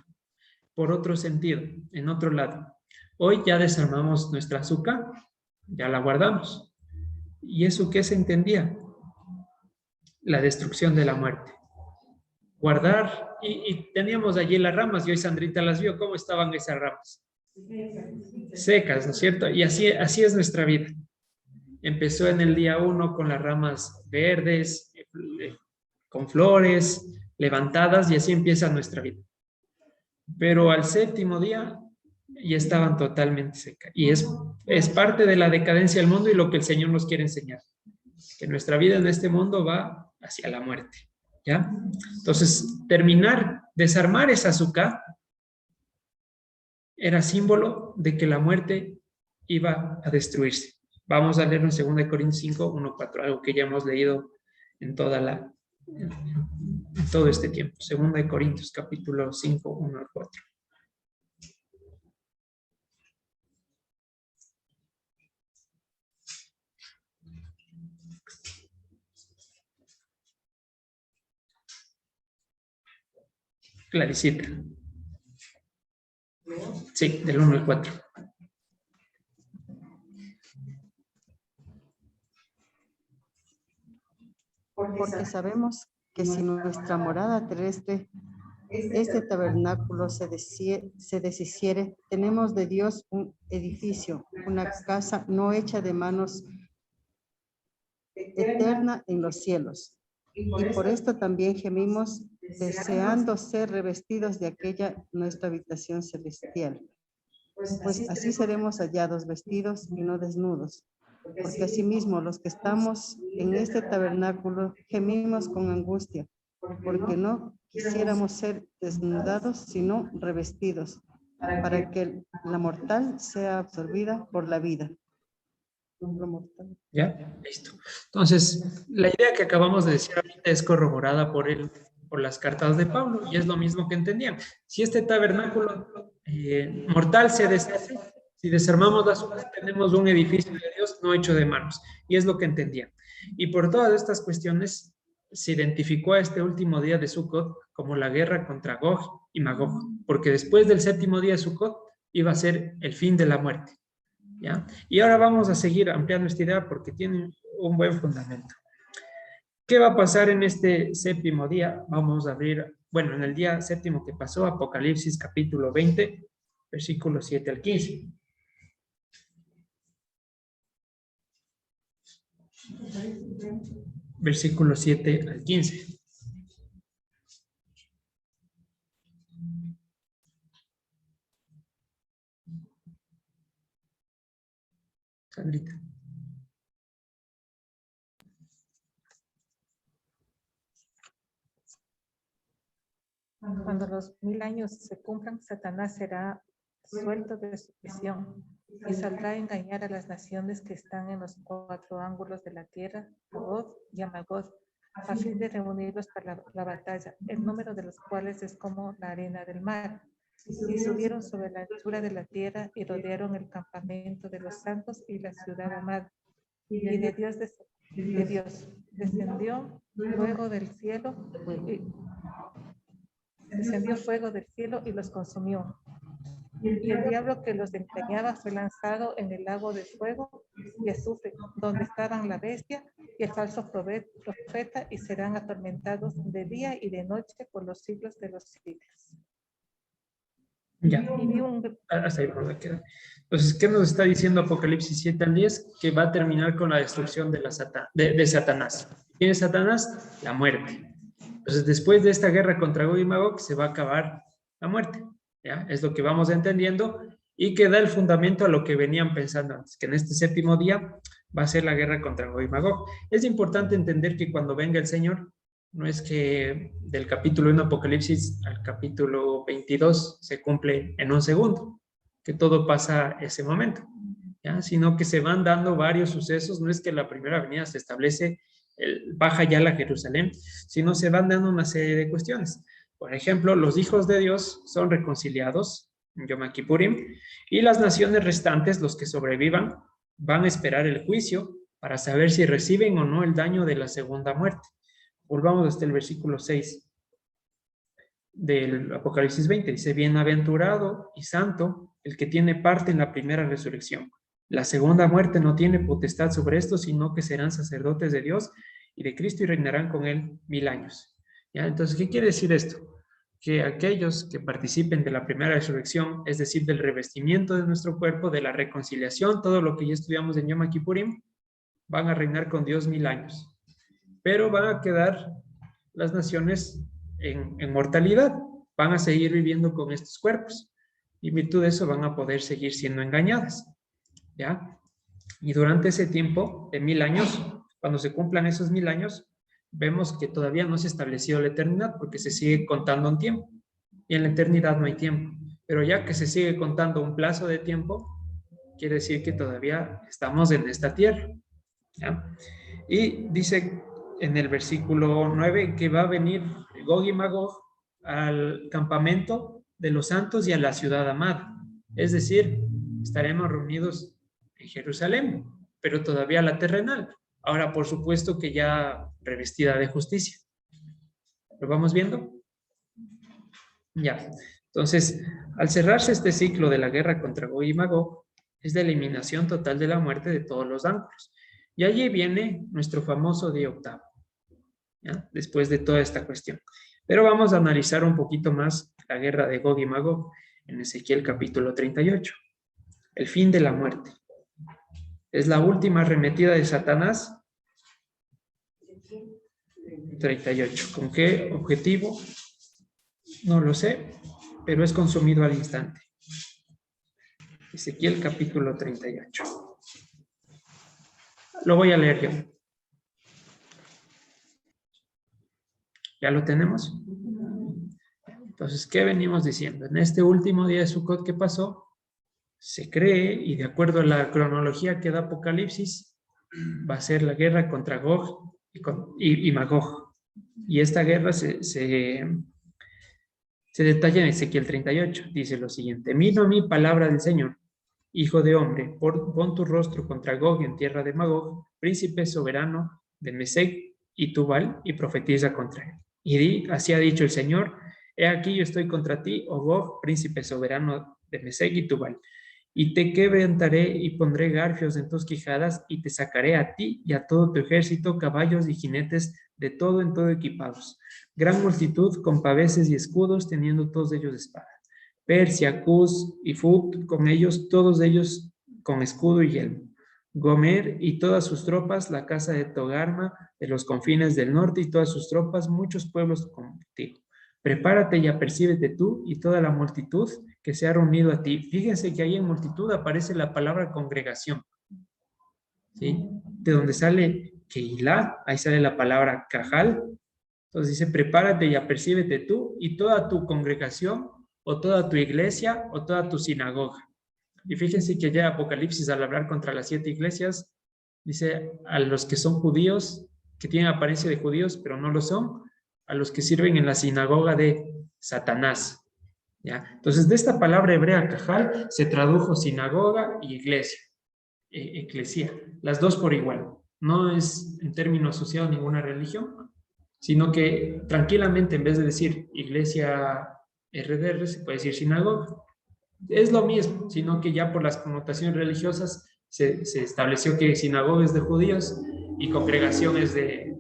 Por otro sentido, en otro lado, hoy ya desarmamos nuestra azúcar, ya la guardamos. ¿Y eso qué se entendía? La destrucción de la muerte. Guardar, y teníamos allí las ramas, y hoy Sandrita las vio, ¿cómo estaban esas ramas? Secas, ¿no es cierto? Y así es nuestra vida. Empezó en el día 1 con las ramas verdes, con flores, levantadas, y así empieza nuestra vida. Pero al séptimo día ya estaban totalmente secas. Y es parte de la decadencia del mundo y lo que el Señor nos quiere enseñar. Que nuestra vida en este mundo va hacia la muerte. ¿Ya? Entonces, desarmar esa azúcar era símbolo de que la muerte iba a destruirse. Vamos a leerlo en 2 Corintios 5, 1, 4, algo que ya hemos leído en todo este tiempo. 2 Corintios capítulo 5, 1 al 4. Claricita. Sí, del 1 al 4. Porque sabemos que si nuestra morada terrestre, este tabernáculo se deshiciere, tenemos de Dios un edificio, una casa no hecha de manos, eterna en los cielos. Y por esto también gemimos, deseando ser revestidos de aquella nuestra habitación celestial. Pues así seremos hallados vestidos y no desnudos. Porque asimismo los que estamos en este tabernáculo gemimos con angustia, porque no quisiéramos ser desnudados, sino revestidos, para que la mortal sea absorbida por la vida. ¿Ya? Listo. Entonces, la idea que acabamos de decir ahorita es corroborada por las cartas de Pablo, y es lo mismo que entendían. Si este tabernáculo mortal se deshace, si desarmamos las obras, tenemos un edificio de Dios no hecho de manos, y es lo que entendían. Y por todas estas cuestiones, se identificó a este último día de Sukkot como la guerra contra Gog y Magog, porque después del séptimo día de Sukkot iba a ser el fin de la muerte. ¿Ya? Y ahora vamos a seguir ampliando esta idea porque tiene un buen fundamento. ¿Qué va a pasar en este séptimo día? Vamos a abrir, bueno, en el día séptimo que pasó, Apocalipsis capítulo 20, versículos 7 al 15. Versículos 7 al 15. Sandrita. Cuando los 1000 años se cumplan, Satanás será suelto de su prisión y saldrá a engañar a las naciones que están en los 4 ángulos de la tierra, a Gog y a Magog, a fin de reunirlos para la batalla, el número de los cuales es como la arena del mar. Y subieron sobre la anchura de la tierra y rodearon el campamento de los santos y la ciudad amada. Y de Dios descendió fuego del cielo y los consumió. Y el diablo que los engañaba fue lanzado en el lago de fuego y azufre, donde estaban la bestia y el falso profeta, y serán atormentados de día y de noche por los siglos de los siglos. Ya, hasta ahí vamos a quedar. Entonces, ¿qué nos está diciendo Apocalipsis 7 al 10? Que va a terminar con la destrucción de Satanás. ¿Quién es Satanás? La muerte. Entonces, después de esta guerra contra Gog y Magog, se va a acabar la muerte. ¿Ya? Es lo que vamos entendiendo y que da el fundamento a lo que venían pensando antes, que en este séptimo día va a ser la guerra contra Gog y Magog. Es importante entender que cuando venga el Señor, no es que del capítulo 1 de Apocalipsis al capítulo 22 se cumple en un segundo, que todo pasa ese momento, ¿ya? Sino que se van dando varios sucesos. No es que la primera venida se establece, baja ya la Jerusalén, sino se van dando una serie de cuestiones. Por ejemplo, los hijos de Dios son reconciliados en Yom Kippurim, y las naciones restantes, los que sobrevivan, van a esperar el juicio para saber si reciben o no el daño de la segunda muerte. Volvamos hasta el versículo 6 del Apocalipsis 20. Dice: bienaventurado y santo el que tiene parte en la primera resurrección. La segunda muerte no tiene potestad sobre esto, sino que serán sacerdotes de Dios y de Cristo y reinarán con él 1000 años. ¿Ya? Entonces, ¿qué quiere decir esto? Que aquellos que participen de la primera resurrección, es decir, del revestimiento de nuestro cuerpo, de la reconciliación, todo lo que ya estudiamos en Yom Kippurim, van a reinar con Dios 1000 años. Pero van a quedar las naciones en mortalidad, van a seguir viviendo con estos cuerpos, y en virtud de eso van a poder seguir siendo engañadas, ¿ya? Y durante ese tiempo de 1000 años, cuando se cumplan esos 1000 años, vemos que todavía no se ha establecido la eternidad, porque se sigue contando un tiempo, y en la eternidad no hay tiempo. Pero ya que se sigue contando un plazo de tiempo, quiere decir que todavía estamos en esta tierra, ¿ya? Y dice en el versículo 9 que va a venir Gog y Magog al campamento de los santos y a la ciudad amada. Es decir, estaremos reunidos en Jerusalén, pero todavía la terrenal. Ahora, por supuesto que ya revestida de justicia. ¿Lo vamos viendo? Ya, entonces, al cerrarse este ciclo de la guerra contra Gog y Magog, es la eliminación total de la muerte de todos los ángulos. Y allí viene nuestro famoso día octavo, ¿ya? Después de toda esta cuestión. Pero vamos a analizar un poquito más la guerra de Gog y Magog en Ezequiel capítulo 38. El fin de la muerte. Es la última arremetida de Satanás. 38. ¿Con qué objetivo? No lo sé, pero es consumido al instante. Ezequiel capítulo 38. Lo voy a leer yo. ¿Ya lo tenemos? Entonces, ¿qué venimos diciendo? En este último día de Sukkot, ¿qué pasó? Se cree, y de acuerdo a la cronología que da Apocalipsis, va a ser la guerra contra Gog y Magog. Y esta guerra se detalla en Ezequiel 38. Dice lo siguiente: vino a mí palabra del Señor, hijo de hombre, pon tu rostro contra Gog en tierra de Magog, príncipe soberano de Mesec y Tubal, y profetiza contra él. Y di, así ha dicho el Señor: he aquí yo estoy contra ti, oh Gog, príncipe soberano de Mesec y Tubal, y te quebrantaré y pondré garfios en tus quijadas, y te sacaré a ti y a todo tu ejército, caballos y jinetes, de todo en todo equipados. Gran multitud con paveses y escudos, teniendo todos ellos espada. Persia, Cus y Fut, con ellos, todos ellos con escudo y yelmo. Gomer y todas sus tropas, la casa de Togarma, de los confines del norte y todas sus tropas, muchos pueblos contigo. Prepárate y apercíbete tú y toda la multitud que se ha reunido a ti. Fíjense que ahí en multitud aparece la palabra congregación, ¿sí? De donde sale Keilah, ahí sale la palabra Cajal. Entonces dice: prepárate y apercíbete tú y toda tu congregación, o toda tu iglesia, o toda tu sinagoga. Y fíjense que ya Apocalipsis, al hablar contra las 7 iglesias, dice a los que son judíos, que tienen apariencia de judíos, pero no lo son, a los que sirven en la sinagoga de Satanás. ¿Ya? Entonces, de esta palabra hebrea cajal se tradujo sinagoga y iglesia, eclesia, las dos por igual. No es en términos asociado a ninguna religión, sino que tranquilamente, en vez de decir iglesia RDR, se puede decir sinagoga. Es lo mismo, sino que ya por las connotaciones religiosas se estableció que sinagoga es de judíos y congregación es de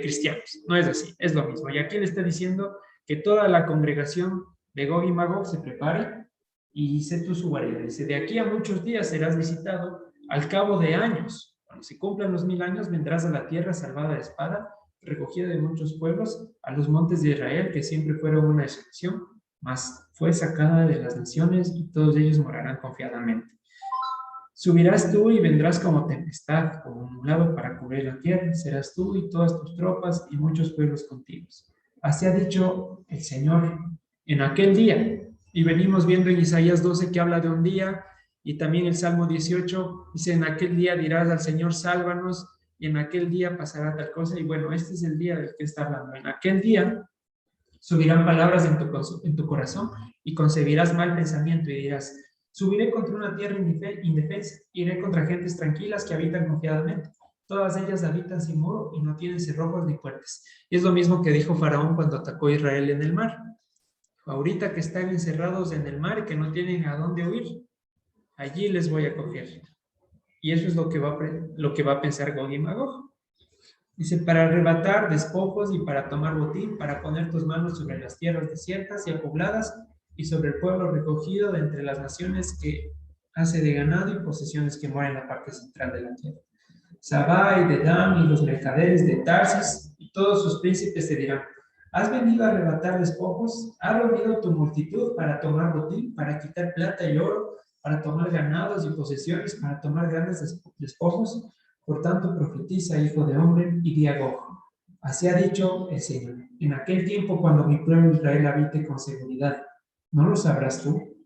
cristianos. No es así, es lo mismo. Y aquí le está diciendo que toda la congregación de Gog y Magog se prepare y sé tú su guarida. Dice: de aquí a muchos días serás visitado, al cabo de años. Cuando se cumplan los 1000 años, vendrás a la tierra salvada de espada, recogida de muchos pueblos, a los montes de Israel, que siempre fueron una excepción, mas fue sacada de las naciones, y todos ellos morarán confiadamente. Subirás tú y vendrás como tempestad, como un nublado para cubrir la tierra. Serás tú y todas tus tropas y muchos pueblos contigo. Así ha dicho el Señor en aquel día. Y venimos viendo en Isaías 12 que habla de un día, y también el Salmo 18 dice: en aquel día dirás al Señor, sálvanos, y en aquel día pasará tal cosa. Y bueno, este es el día del que está hablando. En aquel día subirán palabras en tu corazón, y concebirás mal pensamiento, y dirás: subiré contra una tierra indefensa, iré contra gentes tranquilas que habitan confiadamente. Todas ellas habitan sin muro y no tienen cerrojos ni puertas. Y es lo mismo que dijo Faraón cuando atacó a Israel en el mar. Ahorita que están encerrados en el mar y que no tienen a dónde huir, allí les voy a coger. Y eso es lo que va a pensar Gog y Magog. Dice: para arrebatar despojos y para tomar botín, para poner tus manos sobre las tierras desiertas y apobladas, y sobre el pueblo recogido de entre las naciones que hace de ganado, y posesiones que moran en la parte central de la tierra. Sabá y Dedán y los mercaderes de Tarsis y todos sus príncipes te dirán: ¿has venido a arrebatar despojos? ¿Has reunido tu multitud para tomar botín, para quitar plata y oro, para tomar ganados y posesiones, para tomar grandes despojos? Por tanto, profetiza, hijo de hombre, y di a Gog: así ha dicho el Señor: en aquel tiempo, cuando mi pueblo Israel habite con seguridad, ¿no lo sabrás tú?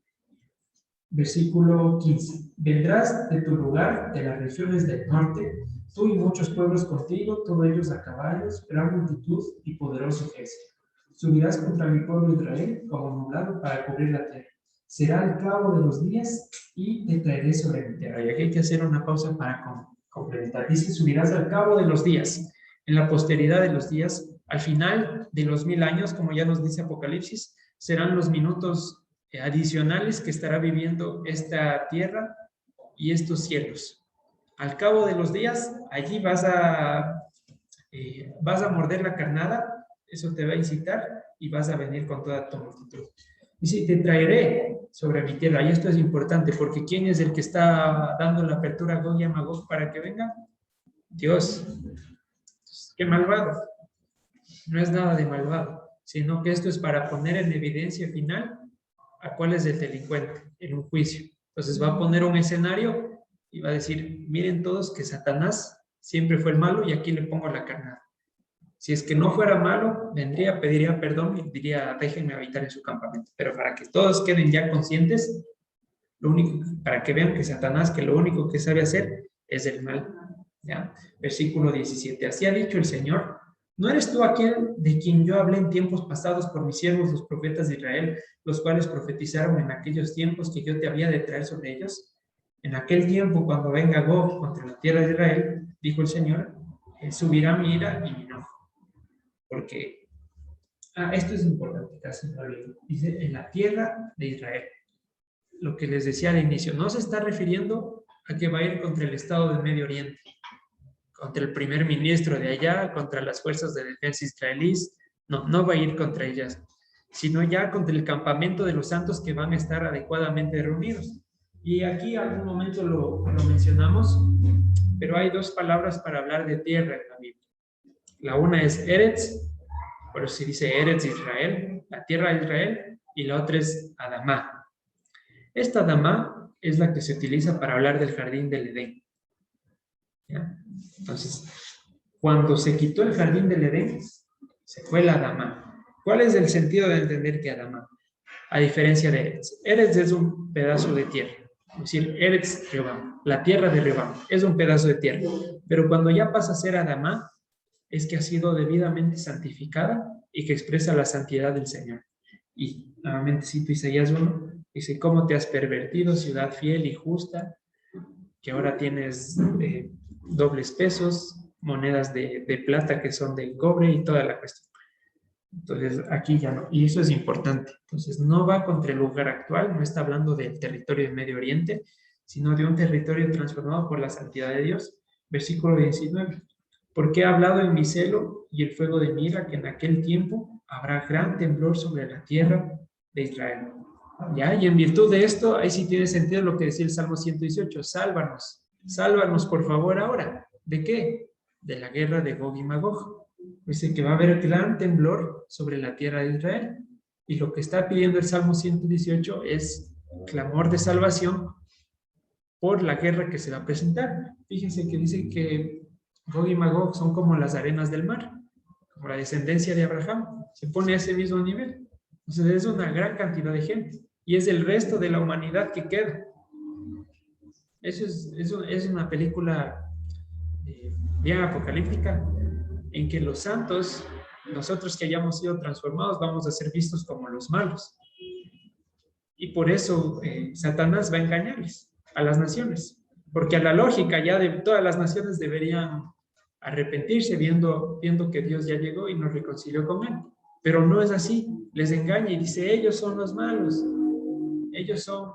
Versículo 15. Vendrás de tu lugar, de las regiones del norte, tú y muchos pueblos contigo, todos ellos a caballos, gran multitud y poderoso ejército. Subirás contra mi pueblo Israel como nublado para cubrir la tierra. Será al cabo de los días y te traeré sobre mi tierra. Y aquí hay que hacer una pausa para complementar. Dice: subirás al cabo de los días, en la posteridad de los días, al final de los 1000 años, como ya nos dice Apocalipsis, serán los minutos adicionales que estará viviendo esta tierra y estos cielos. Al cabo de los días, allí vas a morder la carnada, eso te va a incitar y vas a venir con toda tu multitud. Y sí, te traeré sobre mi tierra. Y esto es importante porque ¿quién es el que está dando la apertura a Gog y a Magog para que vengan? Dios. Qué malvado. No es nada de malvado, sino que esto es para poner en evidencia final a cuál es el delincuente en un juicio. Entonces va a poner un escenario y va a decir, miren todos que Satanás siempre fue el malo y aquí le pongo la carnada. Si es que no fuera malo, vendría, pediría perdón y diría, déjenme habitar en su campamento. Pero para que todos queden ya conscientes, para que vean que Satanás, que lo único que sabe hacer es el mal. ¿Ya? Versículo 17. Así ha dicho el Señor, ¿no eres tú aquel de quien yo hablé en tiempos pasados por mis siervos, los profetas de Israel, los cuales profetizaron en aquellos tiempos que yo te había de traer sobre ellos? En aquel tiempo, cuando venga Gog contra la tierra de Israel, dijo el Señor, subirá mi ira y mi enojo. Porque, esto es importante, casi no olvido. Dice, en la tierra de Israel. Lo que les decía al inicio, no se está refiriendo a que va a ir contra el Estado del Medio Oriente, contra el primer ministro de allá, contra las fuerzas de defensa israelíes. No va a ir contra ellas, sino ya contra el campamento de los santos que van a estar adecuadamente reunidos. Y aquí algún momento lo mencionamos, pero hay dos palabras para hablar de tierra en la Biblia. La una es Eretz, por eso se dice Eretz Israel, la tierra de Israel, y la otra es Adamá. Esta Adamá es la que se utiliza para hablar del jardín del Edén. ¿Ya? Entonces, cuando se quitó el jardín del Edén, se fue la Adamá. ¿Cuál es el sentido de entender que Adamá? A diferencia de Eretz. Eretz es un pedazo de tierra. Es decir, Eretz Rebam, la tierra de Rebam, es un pedazo de tierra. Pero cuando ya pasa a ser Adamá, es que ha sido debidamente santificada y que expresa la santidad del Señor. Y nuevamente cito Isaías 1, dice, ¿cómo te has pervertido, ciudad fiel y justa, que ahora tienes dobles pesos, monedas de plata que son de cobre y toda la cuestión? Entonces, aquí ya no. Y eso es importante. Entonces, no va contra el lugar actual, no está hablando del territorio del Medio Oriente, sino de un territorio transformado por la santidad de Dios. Versículo 19. Porque he hablado en mi celo y el fuego de mi ira, que en aquel tiempo habrá gran temblor sobre la tierra de Israel. ¿Ya? Y en virtud de esto, ahí sí tiene sentido lo que decía el Salmo 118. Sálvanos por favor ahora. ¿De qué? De la guerra de Gog y Magog. Dice que va a haber gran temblor sobre la tierra de Israel. Y lo que está pidiendo el Salmo 118 es clamor de salvación por la guerra que se va a presentar. Fíjense que dice que Gog y Magog son como las arenas del mar, como la descendencia de Abraham. Se pone a ese mismo nivel. Entonces es una gran cantidad de gente. Y es el resto de la humanidad que queda. Eso es una película bien apocalíptica, en que los santos, nosotros que hayamos sido transformados, vamos a ser vistos como los malos. Y por eso Satanás va a engañarles a las naciones. Porque a la lógica ya de todas las naciones deberían arrepentirse viendo que Dios ya llegó y nos reconcilió con Él. Pero no es así. Les engaña y dice, ellos son los malos. Ellos son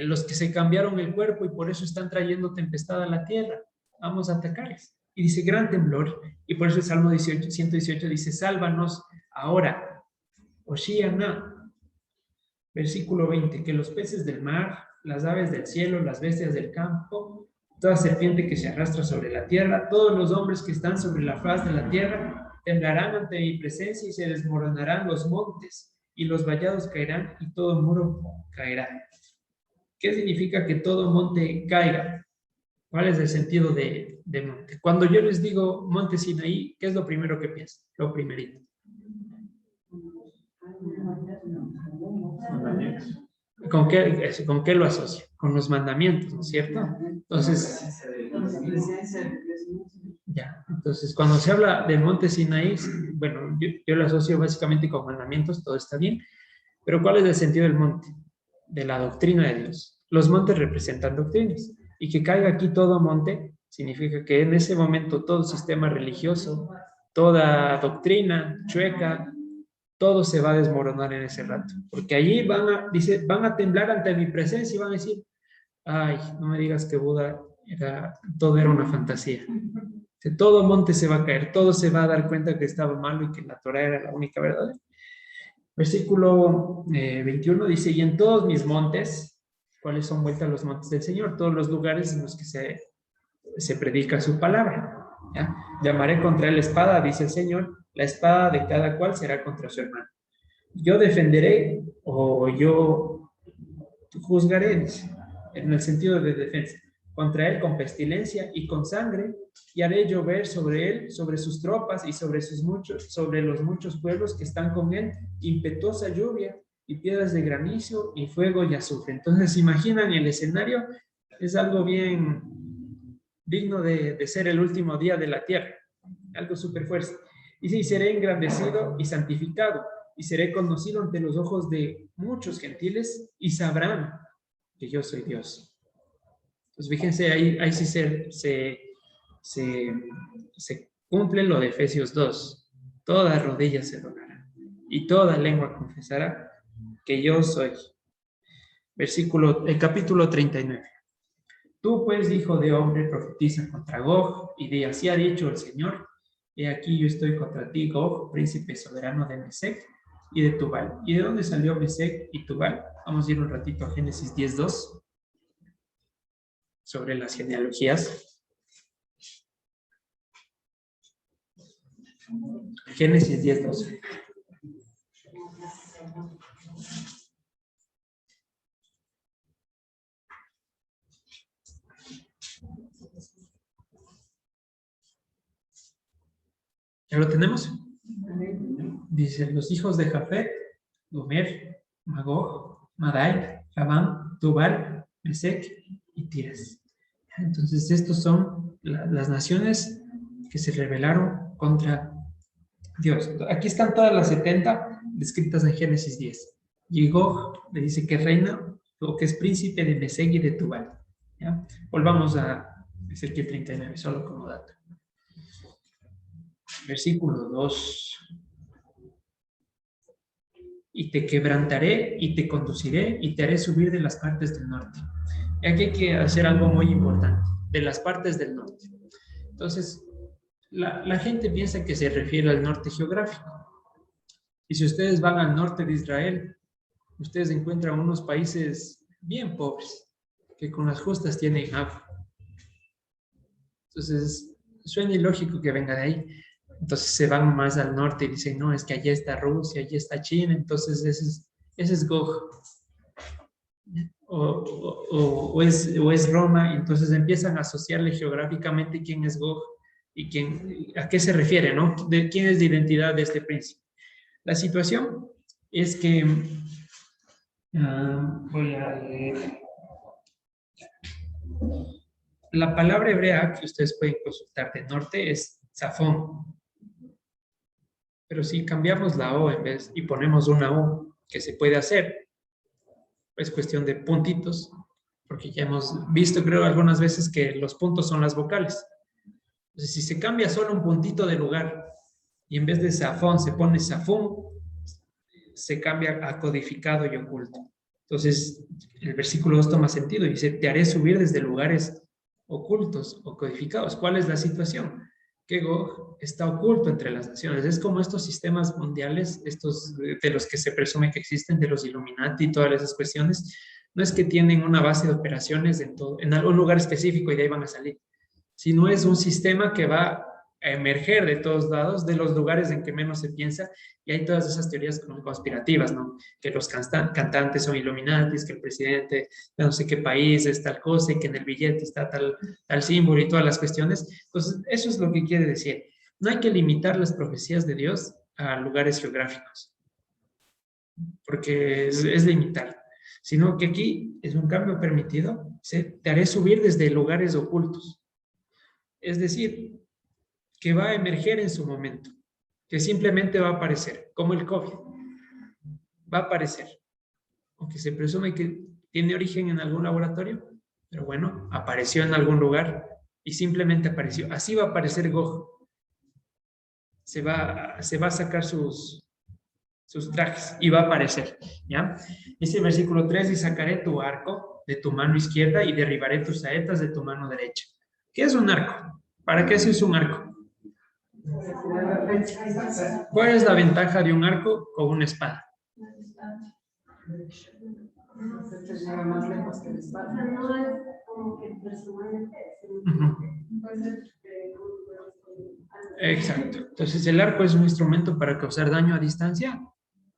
los que se cambiaron el cuerpo y por eso están trayendo tempestad a la tierra. Vamos a atacarles. Y dice, gran temblor. Y por eso el Salmo 118 dice, sálvanos ahora. Oshiana. Versículo 20, que los peces del mar, las aves del cielo, las bestias del campo, toda serpiente que se arrastra sobre la tierra, todos los hombres que están sobre la faz de la tierra, temblarán ante mi presencia y se desmoronarán los montes, y los vallados caerán y todo muro caerá. ¿Qué significa que todo monte caiga? ¿Cuál es el sentido de monte? Cuando yo les digo monte Sinaí, ¿qué es lo primero que piensan? Lo primerito. ¿Con qué lo asocio? Con los mandamientos, ¿no es cierto? Entonces, ya, entonces cuando se habla del monte Sinaí, bueno, yo lo asocio básicamente con mandamientos, todo está bien, pero ¿cuál es el sentido del monte? De la doctrina de Dios. Los montes representan doctrinas, y que caiga aquí todo monte significa que en ese momento todo sistema religioso, toda doctrina chueca, todo se va a desmoronar en ese rato. Porque allí van a temblar ante mi presencia y van a decir, ay, no me digas que Buda todo era una fantasía. Que todo monte se va a caer, todo se va a dar cuenta que estaba malo y que la Torah era la única verdad. Versículo 21 dice, y en todos mis montes, ¿cuáles son vueltas los montes del Señor? Todos los lugares en los que se predica su palabra. ¿Ya? Llamaré contra él espada, dice el Señor, la espada de cada cual será contra su hermano. Yo defenderé o yo juzgaré, dice, en el sentido de defensa, contra él con pestilencia y con sangre, y haré llover sobre él, sobre sus tropas y sobre los muchos pueblos que están con él, impetuosa lluvia y piedras de granizo y fuego y azufre. Entonces, imaginan el escenario, es algo bien digno de ser el último día de la tierra, algo súper fuerte. Y sí, seré engrandecido y santificado, y seré conocido ante los ojos de muchos gentiles, y sabrán que yo soy Dios. Pues fíjense, ahí sí se cumple lo de Efesios 2. Toda rodilla se doblará y toda lengua confesará que yo soy. Capítulo 39. Tú pues, hijo de hombre, profetiza contra Gog y di, así ha dicho el Señor, he aquí yo estoy contra ti, Gog, príncipe soberano de Mesec y de Tubal. ¿Y de dónde salió Mesec y Tubal? Vamos a ir un ratito a Génesis 10:2. Sobre las genealogías. Génesis 10:12. ¿Ya lo tenemos? Dice, los hijos de Jafet, Gomer, Magog, Madai, Javán, Tubal, Mesec y Tiras. Entonces, estos son las naciones que se rebelaron contra Dios. Aquí están todas las 70 descritas en Génesis 10. Y Gog le dice que reina o que es príncipe de Mesec y de Tubal. ¿Ya? Volvamos a Ezequiel 39, solo como dato. Versículo 2. Y te quebrantaré y te conduciré y te haré subir de las partes del norte. Y aquí hay que hacer algo muy importante, de las partes del norte. Entonces, la gente piensa que se refiere al norte geográfico. Y si ustedes van al norte de Israel, ustedes encuentran unos países bien pobres, que con las justas tienen agua. Entonces, suena ilógico que venga de ahí. Entonces se van más al norte y dicen, no, es que allá está Rusia, allá está China, entonces ese es Gog. O es Roma, y entonces empiezan a asociarle geográficamente quién es Gog y a qué se refiere, ¿no? ¿Quién es la identidad de este príncipe? La situación es que, voy a leer, la palabra hebrea que ustedes pueden consultar de norte es Zafón. Pero si cambiamos la O en vez y ponemos una O, que se puede hacer, es cuestión de puntitos, porque ya hemos visto, creo, algunas veces que los puntos son las vocales. Entonces, si se cambia solo un puntito de lugar y en vez de Zafón se pone Zafún, se cambia a codificado y oculto. Entonces, el versículo 2 toma sentido y dice, te haré subir desde lugares ocultos o codificados. ¿Cuál es la situación? Que Gog está oculto entre las naciones. Es como estos sistemas mundiales, estos de los que se presume que existen, de los Illuminati y todas esas cuestiones. No es que tienen una base de operaciones en algún lugar específico y de ahí van a salir, sino es un sistema que va a emerger de todos lados, de los lugares en que menos se piensa, y hay todas esas teorías conspirativas, ¿no? Que los cantantes son Illuminatis, que el presidente de no sé qué país es tal cosa, y que en el billete está tal símbolo y todas las cuestiones. Entonces, eso es lo que quiere decir. No hay que limitar las profecías de Dios a lugares geográficos, porque es limitar, sino que aquí es un cambio permitido. Te haré subir desde lugares ocultos. Es decir, que va a emerger en su momento, que simplemente va a aparecer, como el COVID. Va a aparecer, aunque se presume que tiene origen en algún laboratorio, pero bueno, apareció en algún lugar y simplemente apareció. Así va a aparecer Gog. Se va a sacar sus sus trajes, y va a aparecer, ¿ya? Dice el versículo 3, y sacaré tu arco de tu mano izquierda y derribaré tus saetas de tu mano derecha. ¿Qué es un arco? ¿Para qué se usa un arco? ¿Cuál es la ventaja de un arco con una espada? Ujú. Exacto. Entonces el arco es un instrumento para causar daño a distancia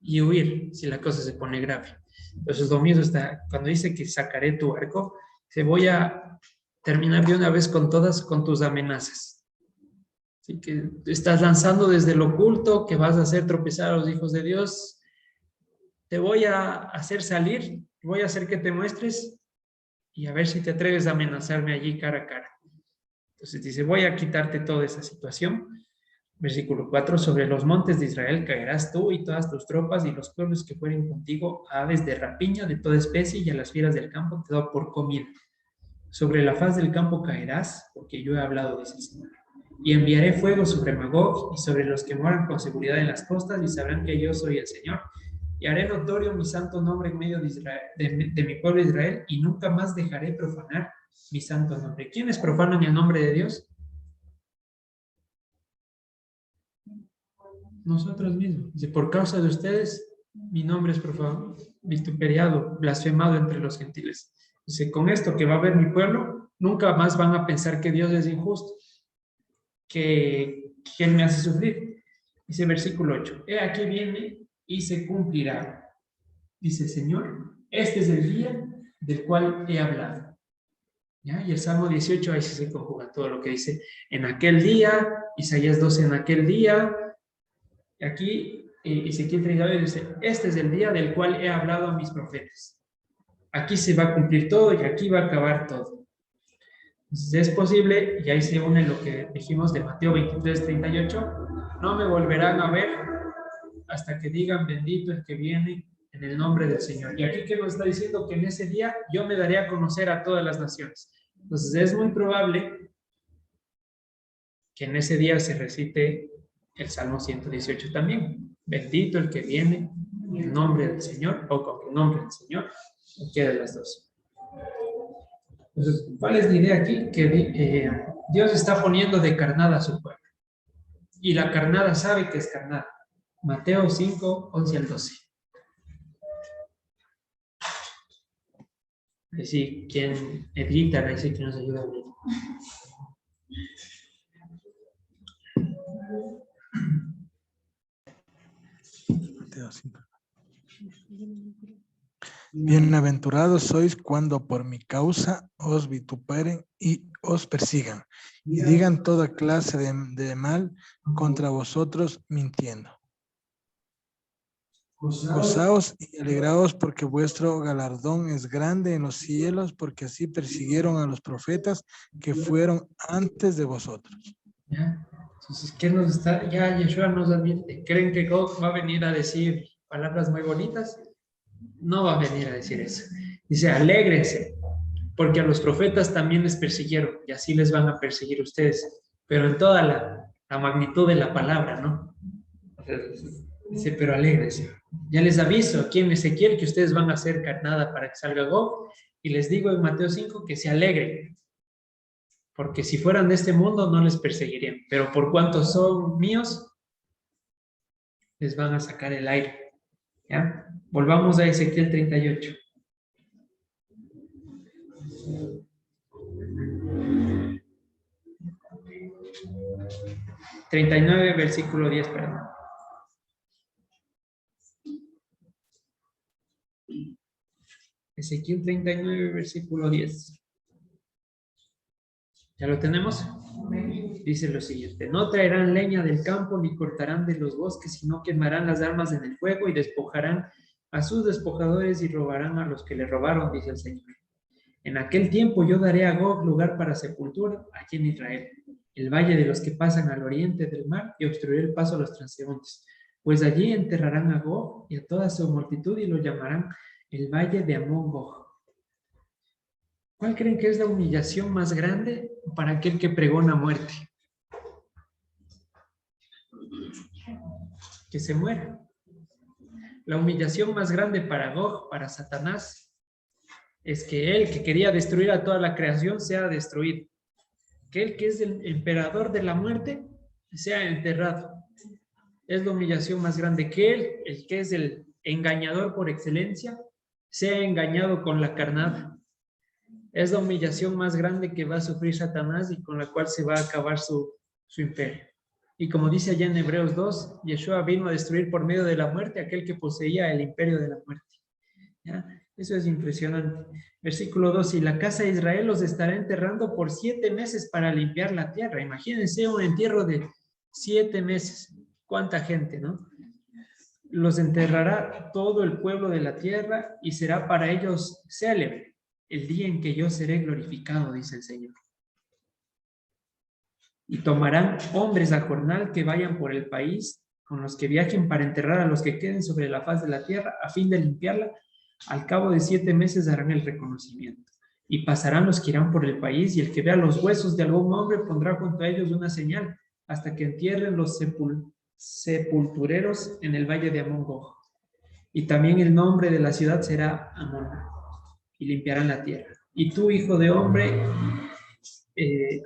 y huir si la cosa se pone grave. Entonces lo mismo está, cuando dice que sacaré tu arco, se voy a terminar de una vez con todas con tus amenazas. Así que estás lanzando desde lo oculto que vas a hacer tropezar a los hijos de Dios. Te voy a hacer salir, voy a hacer que te muestres y a ver si te atreves a amenazarme allí cara a cara. Entonces dice, voy a quitarte toda esa situación. Versículo 4, sobre los montes de Israel caerás tú y todas tus tropas y los pueblos que fueren contigo, a aves de rapiña de toda especie y a las fieras del campo te doy por comida. Sobre la faz del campo caerás, porque yo he hablado, dice el Señor. Y enviaré fuego sobre Magog y sobre los que moran con seguridad en las costas y sabrán que yo soy el Señor. Y haré notorio mi santo nombre en medio de, Israel, de mi pueblo Israel y nunca más dejaré profanar mi santo nombre. ¿Quiénes profanan el nombre de Dios? Nosotros mismos. Dice, por causa de ustedes, mi nombre es profanado, vituperiado, blasfemado entre los gentiles. Dice, con esto que va a ver mi pueblo, nunca más van a pensar que Dios es injusto, que Él me hace sufrir. Dice versículo 8, he aquí viene y se cumplirá. Dice, Señor, este es el día del cual he hablado. ¿Ya? Y el Salmo 18, ahí se conjuga todo lo que dice, en aquel día, Isaías 12, en aquel día. Aquí Ezequiel 39 dice, este es el día del cual he hablado a mis profetas. Aquí se va a cumplir todo y aquí va a acabar todo. Entonces es posible, y ahí se une lo que dijimos de Mateo 23, 38, no me volverán a ver hasta que digan bendito el que viene en el nombre del Señor. Y aquí que nos está diciendo que en ese día yo me daré a conocer a todas las naciones. Entonces es muy probable que en ese día se recite el Salmo 118 también. Bendito el que viene en el nombre del Señor o con el nombre del Señor. Cualquiera de las dos. Entonces, ¿cuál es la idea aquí? Que Dios está poniendo de carnada a su pueblo. Y la carnada sabe que es carnada. Mateo 5, 11 al 12. Es decir, quien edita, es decir, que nos ayuda a abrir. Bienaventurados sois cuando por mi causa os vituperen y os persigan, y digan toda clase de mal contra vosotros mintiendo. Gozaos y alegraos porque vuestro galardón es grande en los cielos, porque así persiguieron a los profetas que fueron antes de vosotros. ¿Ya? Entonces, ¿qué nos está? Ya Yeshua nos advierte. ¿Creen que Gog va a venir a decir palabras muy bonitas? No va a venir a decir eso. Dice, alégrense, porque a los profetas también les persiguieron, y así les van a perseguir ustedes, pero en toda la magnitud de la palabra, ¿no? Dice, pero alégrense. Ya les aviso aquí en Ezequiel que ustedes van a hacer carnada para que salga Gog, y les digo en Mateo 5 que se alegren, porque si fueran de este mundo no les perseguirían, pero por cuanto son míos, les van a sacar el aire. ¿Ya? Volvamos a Ezequiel 38. ...39, versículo 10, perdón. Ezequiel 39, versículo 10. ¿Ya lo tenemos? Dice lo siguiente: no traerán leña del campo ni cortarán de los bosques, sino quemarán las armas en el fuego y despojarán a sus despojadores y robarán a los que le robaron, dice el Señor. En aquel tiempo yo daré a Gog lugar para sepultura aquí en Israel, el valle de los que pasan al oriente del mar, y obstruiré el paso a los transeúntes. Pues allí enterrarán a Gog y a toda su multitud y lo llamarán el valle de Amón-Gog. ¿Cuál creen que es la humillación más grande para aquel que pregona muerte? Que se muera. La humillación más grande para Gog, para Satanás, es que él, que quería destruir a toda la creación, sea destruido. Que él, que es el emperador de la muerte, sea enterrado. Es la humillación más grande. Que él, el que es el engañador por excelencia, sea engañado con la carnada. Es la humillación más grande que va a sufrir Satanás y con la cual se va a acabar su imperio. Y como dice allá en Hebreos 2, Yeshua vino a destruir por medio de la muerte aquel que poseía el imperio de la muerte. ¿Ya? Eso es impresionante. Versículo 2, y la casa de Israel los estará enterrando por 7 meses para limpiar la tierra. Imagínense un entierro de 7 meses. ¿Cuánta gente, no? Los enterrará todo el pueblo de la tierra y será para ellos célebre el día en que yo seré glorificado, dice el Señor. Y tomarán hombres a jornal que vayan por el país, con los que viajen para enterrar a los que queden sobre la faz de la tierra, a fin de limpiarla. Al cabo de 7 meses harán el reconocimiento. Y pasarán los que irán por el país, y el que vea los huesos de algún hombre pondrá junto a ellos una señal, hasta que entierren los sepultureros en el valle de Amón-Gog. Y también el nombre de la ciudad será Amón, y limpiarán la tierra. Y tú, hijo de hombre,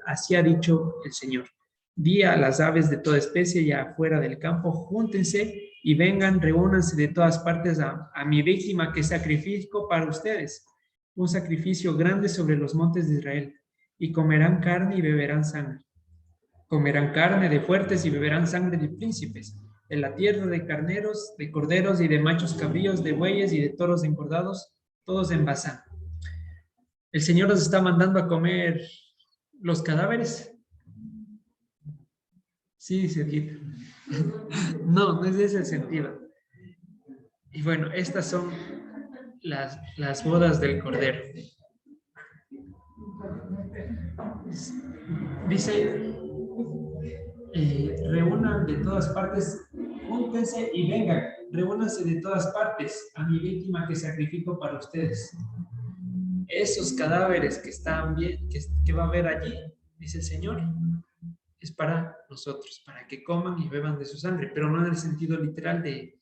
así ha dicho el Señor: di a las aves de toda especie y afuera del campo, júntense y vengan, reúnanse de todas partes a mi víctima que sacrifico para ustedes, un sacrificio grande sobre los montes de Israel, y comerán carne y beberán sangre. Comerán carne de fuertes y beberán sangre de príncipes, de la tierra de carneros, de corderos y de machos cabríos, de bueyes y de toros engordados, todos en Basán. El Señor nos está mandando a comer los cadáveres. Sí, dice Guido. No, no es ese el sentido. Y bueno, estas son las bodas del Cordero. Dice, reúnan de todas partes, júntense y vengan, reúnanse de todas partes a mi víctima que sacrifico para ustedes. Esos cadáveres que están bien, que va a haber allí, dice el Señor, es para nosotros, para que coman y beban de su sangre, pero no en el sentido literal de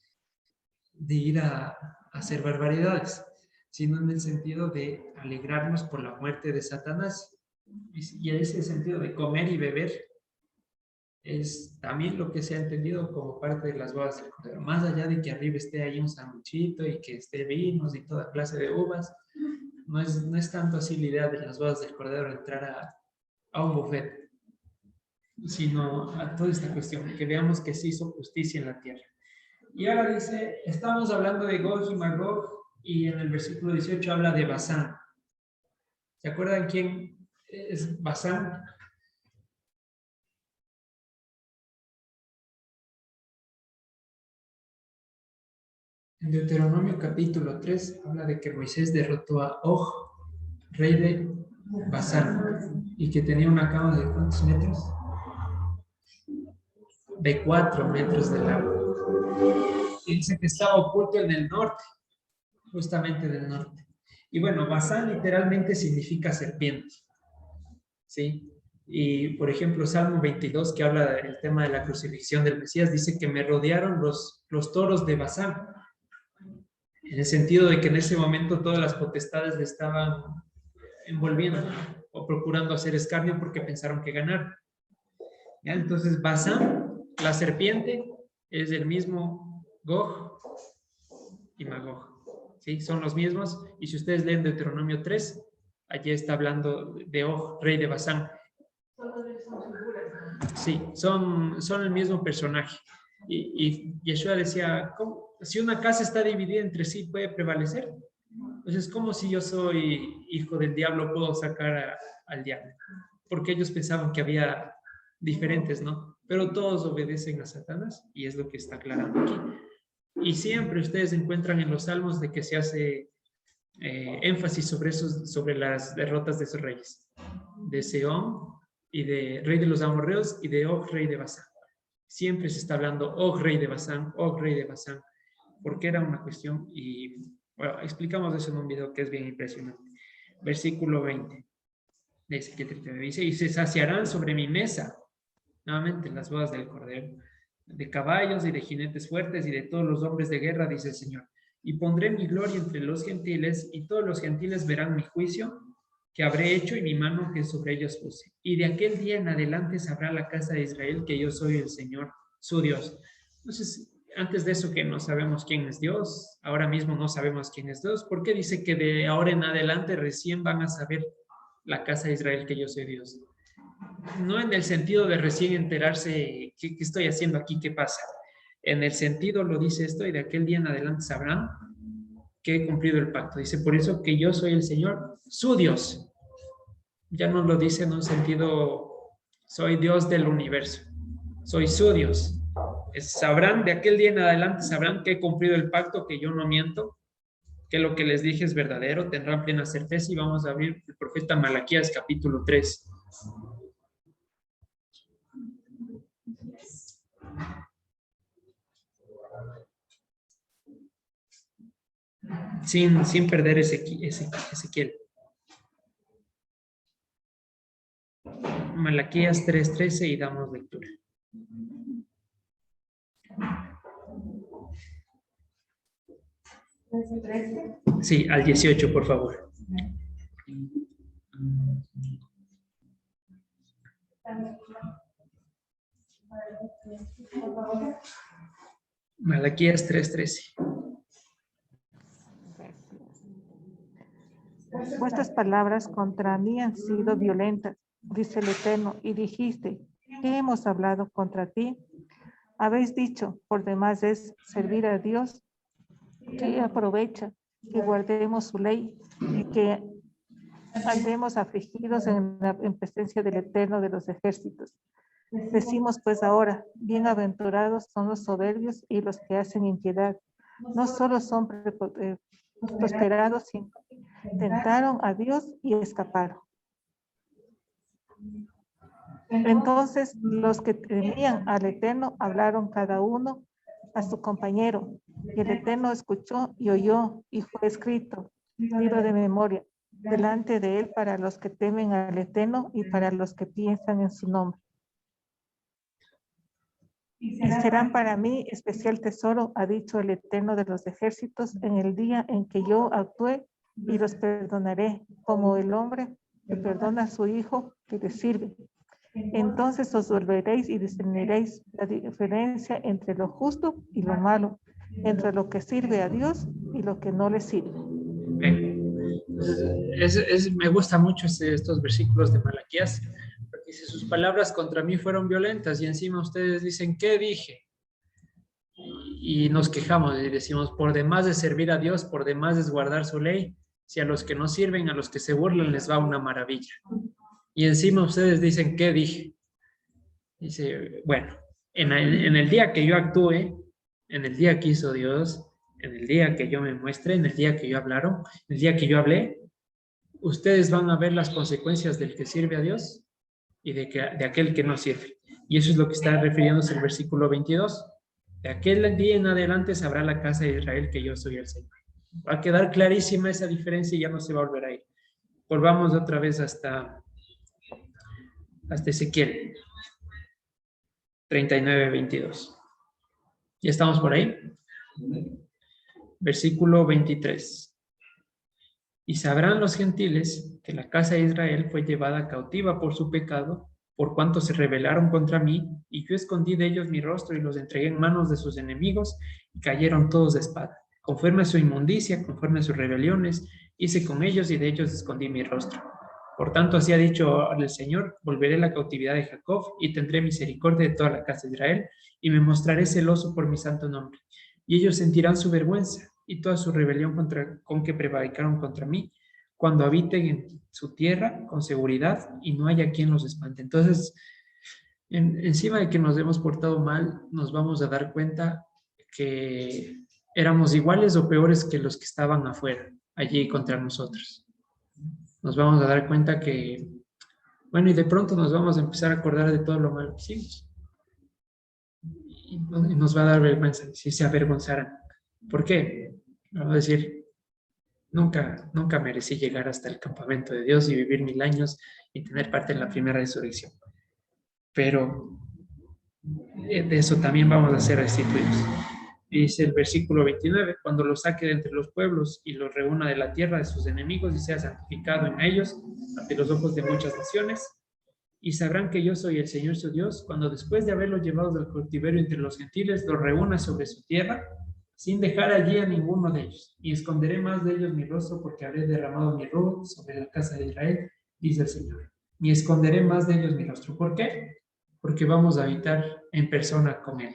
ir a hacer barbaridades, sino en el sentido de alegrarnos por la muerte de Satanás. Y en ese sentido de comer y beber es también lo que se ha entendido como parte de las bodas del Cordero. Más allá de que arriba esté ahí un sanduchito y que esté vinos y toda clase de uvas, no es tanto así la idea de las bodas del Cordero, entrar a un buffet, sino a toda esta cuestión, que veamos que se hizo justicia en la tierra. Y ahora dice, estamos hablando de Gog y Magog, y en el versículo 18 habla de Basán. ¿Se acuerdan quién es Basán? En Deuteronomio capítulo 3 habla de que Moisés derrotó a Og, rey de Basán, y que tenía una cama de ¿cuántos metros? De 4 metros de largo. Y dice que estaba oculto en el norte, justamente del norte. Y bueno, Basán literalmente significa serpiente, ¿sí? Y por ejemplo, Salmo 22, que habla del tema de la crucifixión del Mesías, dice que me rodearon los toros de Basán, en el sentido de que en ese momento todas las potestades le estaban envolviendo o procurando hacer escarnio porque pensaron que ganaron. ¿Ya? Entonces, Basán, la serpiente, es el mismo Gog y Magog, ¿sí? Son los mismos, y si ustedes leen Deuteronomio 3, allí está hablando de Og, rey de Basán. Sí, son el mismo personaje. Y Yeshua decía, ¿cómo? Si una casa está dividida entre sí, ¿puede prevalecer? Entonces, ¿cómo si yo soy hijo del diablo puedo sacar al diablo? Porque ellos pensaban que había diferentes, ¿no? Pero todos obedecen a Satanás, y es lo que está aclarando aquí. Y siempre ustedes encuentran en los salmos de que se hace énfasis sobre las derrotas de esos reyes, de Sehón y de rey de los amorreos y de Og, rey de Basán. Siempre se está hablando Og, rey de Basán, Og, rey de Basán, porque era una cuestión, y bueno, explicamos eso en un video que es bien impresionante. Versículo 20 de Ezequiel 39 dice, y se saciarán sobre mi mesa, nuevamente las bodas del Cordero, de caballos y de jinetes fuertes y de todos los hombres de guerra, dice el Señor. Y pondré mi gloria entre los gentiles, y todos los gentiles verán mi juicio que habré hecho y mi mano que sobre ellos puse. Y de aquel día en adelante sabrá la casa de Israel que yo soy el Señor, su Dios. Entonces, antes de eso que no sabemos quién es Dios, ahora mismo no sabemos quién es Dios, ¿por qué dice que de ahora en adelante recién van a saber la casa de Israel que yo soy Dios? No en el sentido de recién enterarse qué estoy haciendo aquí, qué pasa. En el sentido lo dice esto, y de aquel día en adelante sabrán que he cumplido el pacto. Dice, por eso que yo soy el Señor, su Dios. Ya no lo dice en un sentido, soy Dios del universo, soy su Dios. Sabrán, de aquel día en adelante sabrán que he cumplido el pacto, que yo no miento, que lo que les dije es verdadero, tendrán plena certeza. Y vamos a abrir el profeta Malaquías capítulo 3. Sin perder Ezequiel. Malaquías 3:13 y damos lectura. Sí, al 18, por favor. Malaquías 3:13. Vuestras palabras contra mí han sido violentas, dice el Eterno, y dijiste, ¿qué hemos hablado contra ti? Habéis dicho, por demás es servir a Dios, que aprovecha, que guardemos su ley y que andemos afligidos en presencia del Eterno de los ejércitos. Decimos pues ahora, bienaventurados son los soberbios y los que hacen impiedad. No solo son prosperados, sino tentaron a Dios y escaparon. Entonces los que temían al Eterno hablaron cada uno a su compañero, y el Eterno escuchó y oyó, y fue escrito, libro de memoria, delante de él para los que temen al Eterno y para los que piensan en su nombre. Y serán para mí especial tesoro, ha dicho el Eterno de los ejércitos, en el día en que yo actúe, y los perdonaré, como el hombre que perdona a su hijo que le sirve. Entonces os volveréis y discerniréis la diferencia entre lo justo y lo malo, entre lo que sirve a Dios y lo que no le sirve. Me gusta mucho estos versículos de Malaquías, porque dice, sus palabras contra mí fueron violentas, y encima ustedes dicen, ¿qué dije? Y nos quejamos y decimos, por demás de servir a Dios, por demás de guardar su ley, si a los que no sirven, a los que se burlan, les va una maravilla. Y encima ustedes dicen, ¿qué dije? Dice, bueno, en el día que yo actúe, en el día que hizo Dios, en el día que yo me muestre, en el día que yo hablaron, en el día que yo hablé, ustedes van a ver las consecuencias del que sirve a Dios y de aquel que no sirve. Y eso es lo que está refiriéndose el versículo 22. De aquel día en adelante sabrá la casa de Israel que yo soy el Señor. Va a quedar clarísima esa diferencia y ya no se va a volver a ir. Volvamos otra vez hasta Ezequiel 39:22. ¿Ya estamos por ahí? Versículo 23. Y sabrán los gentiles que la casa de Israel fue llevada cautiva por su pecado, por cuanto se rebelaron contra mí, y yo escondí de ellos mi rostro y los entregué en manos de sus enemigos, y cayeron todos de espada. Conforme a su inmundicia, conforme a sus rebeliones, hice con ellos y de ellos escondí mi rostro. Por tanto, así ha dicho el Señor, volveré la cautividad de Jacob y tendré misericordia de toda la casa de Israel y me mostraré celoso por mi santo nombre. Y ellos sentirán su vergüenza y toda su rebelión con que prevaricaron contra mí, cuando habiten en su tierra con seguridad y no haya quien los espante. Entonces, encima de que nos hemos portado mal, nos vamos a dar cuenta que éramos iguales o peores que los que estaban afuera, allí contra nosotros. Nos vamos a dar cuenta que, bueno, y de pronto nos vamos a empezar a acordar de todo lo malo que hicimos. Y nos va a dar vergüenza si se avergonzaran. ¿Por qué? Vamos a decir, nunca merecí llegar hasta el campamento de Dios y vivir 1000 años y tener parte en la primera resurrección. Pero de eso también vamos a ser restituidos. Dice el versículo 29, cuando los saque de entre los pueblos y los reúna de la tierra de sus enemigos y sea santificado en ellos ante los ojos de muchas naciones, y sabrán que yo soy el Señor su Dios, cuando después de haberlos llevado del cautiverio entre los gentiles, los reúna sobre su tierra, sin dejar allí a ninguno de ellos, y esconderé más de ellos mi rostro, porque habré derramado mi rujo sobre la casa de Israel, dice el Señor. Y esconderé más de ellos mi rostro. ¿Por qué? Porque vamos a habitar en persona con Él.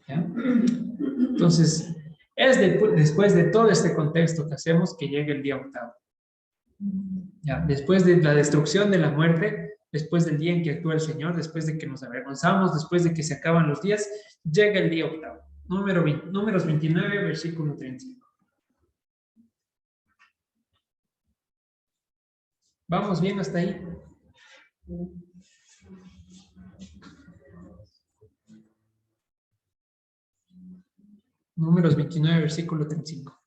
¿Ya? Entonces, es después de todo este contexto que hacemos que llega el día octavo. ¿Ya? Después de la destrucción de la muerte, después del día en que actúa el Señor, después de que nos avergonzamos, después de que se acaban los días, llega el día octavo. Números 29, versículo 35. ¿Vamos bien hasta ahí? Números 29, versículo 35.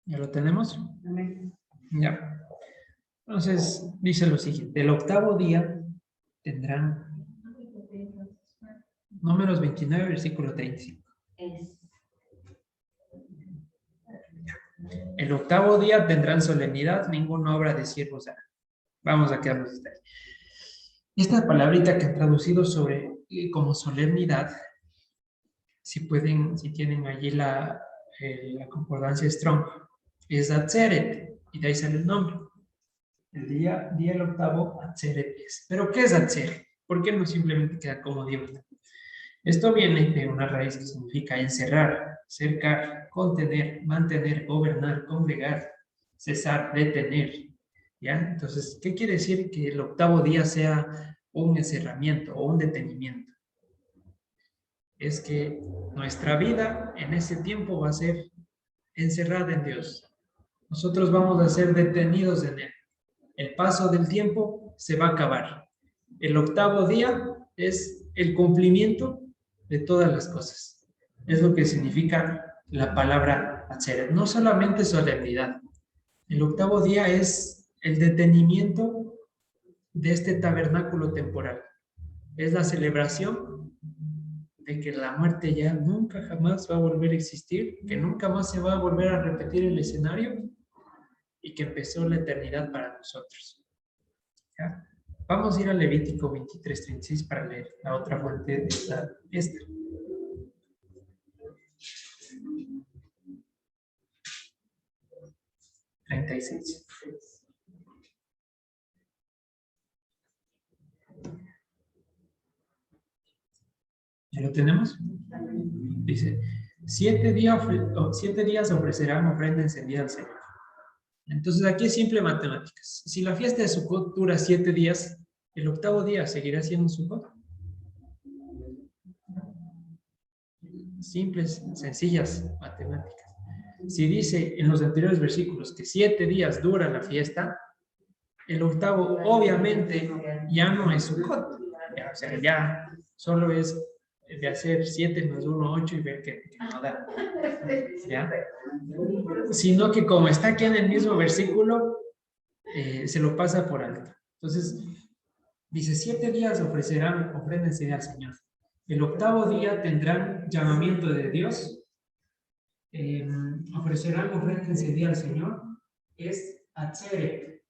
¿Ya lo tenemos? Ya. Entonces, dice lo siguiente. El octavo día tendrán... Números 29, versículo 35. El octavo día tendrán solemnidad, ninguna obra de siervos hará. Vamos a quedarnos hasta ahí. Esta palabrita que han traducido sobre como solemnidad, si tienen allí la concordancia Strong, es Atzeret, y de ahí sale el nombre. El octavo, Atzeret es. ¿Pero qué es Atzeret? ¿Por qué no simplemente queda como día octavo? Esto viene de una raíz que significa encerrar, cercar, contener, mantener, gobernar, congregar, cesar, detener. ¿Ya? Entonces, ¿qué quiere decir que el octavo día sea un encerramiento o un detenimiento? Es que nuestra vida en ese tiempo va a ser encerrada en Dios. Nosotros vamos a ser detenidos en Él. El paso del tiempo se va a acabar. El octavo día es el cumplimiento de todas las cosas. Es lo que significa la palabra hacer. No solamente solemnidad. El octavo día es el detenimiento de este tabernáculo temporal. Es la celebración de que la muerte ya nunca jamás va a volver a existir, que nunca más se va a volver a repetir el escenario y que empezó la eternidad para nosotros. ¿Ya? Vamos a ir a Levítico 23:36 para leer la otra fuente de esta. 36. ¿Ya lo tenemos? Dice, 7 días ofrecerán ofrenda encendida al Señor. Entonces aquí es simple matemáticas. Si la fiesta de Sukkot dura 7 días, el octavo día seguirá siendo Sukkot. Simples, sencillas matemáticas. Si dice en los anteriores versículos que 7 días dura la fiesta, el octavo obviamente ya no es Sukkot. O sea, ya solo es de hacer 7 más 1, 8 y ver que no da. ¿Ya? Sino que como está aquí en el mismo versículo, se lo pasa por alto. Entonces, dice, 7 días ofrecerán ofrenda encendida al Señor. El octavo día tendrán llamamiento de Dios. Ofrecerán ofrenda encendida al Señor. Es Atzeret.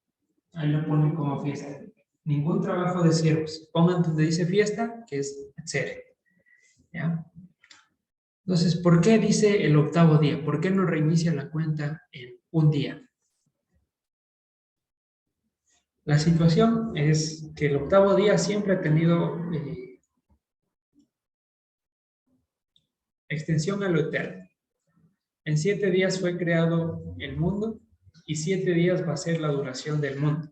Ahí lo ponen como fiesta. Ningún trabajo de siervos. Pongan donde dice fiesta, que es Atzeret. ¿Ya? Entonces, ¿por qué dice el octavo día? ¿Por qué no reinicia la cuenta en un día? La situación es que el octavo día siempre ha tenido extensión a lo eterno. En 7 días fue creado el mundo y 7 días va a ser la duración del mundo.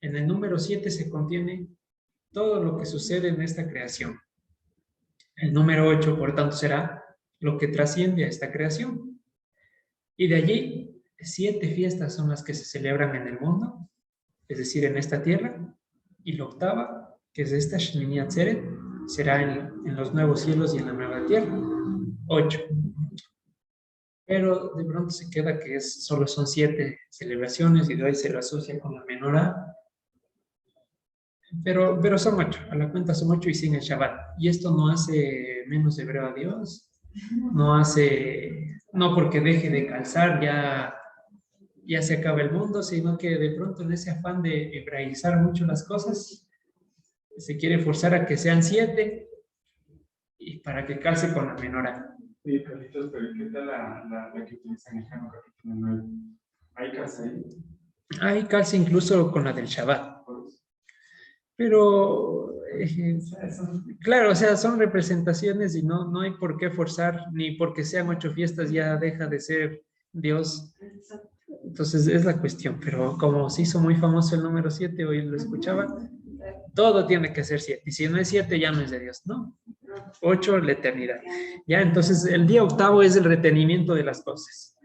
En el número 7 se contiene todo lo que sucede en esta creación. El número 8, por tanto, será lo que trasciende a esta creación. Y de allí, 7 fiestas son las que se celebran en el mundo, es decir, en esta tierra, y la octava, que es esta Shemini Atzeret, será en los nuevos cielos y en la nueva tierra. 8. pero de pronto se queda que solo son 7 celebraciones y de hoy se lo asocia con la menorá. Pero son 8, a la cuenta son 8 y sin el Shabbat. Y esto no hace menos hebreo a Dios, no porque deje de calzar ya se acaba el mundo, sino que de pronto en ese afán de hebraizar mucho las cosas, se quiere forzar a que sean 7 y para que calce con la menorá. Sí, Carlitos, pero ¿qué tal la que utilizan en Génesis capítulo 9? ¿Hay calza ahí? Hay calza incluso con la del Shabbat. Pero, claro, o sea, son representaciones y no hay por qué forzar, ni porque sean 8 fiestas ya deja de ser Dios. Entonces es la cuestión, pero como se hizo muy famoso el número 7, hoy lo escuchaba, todo tiene que ser 7, y si no es 7 ya no es de Dios, ¿no? 8, la eternidad. Ya, entonces el día octavo es el retenimiento de las cosas.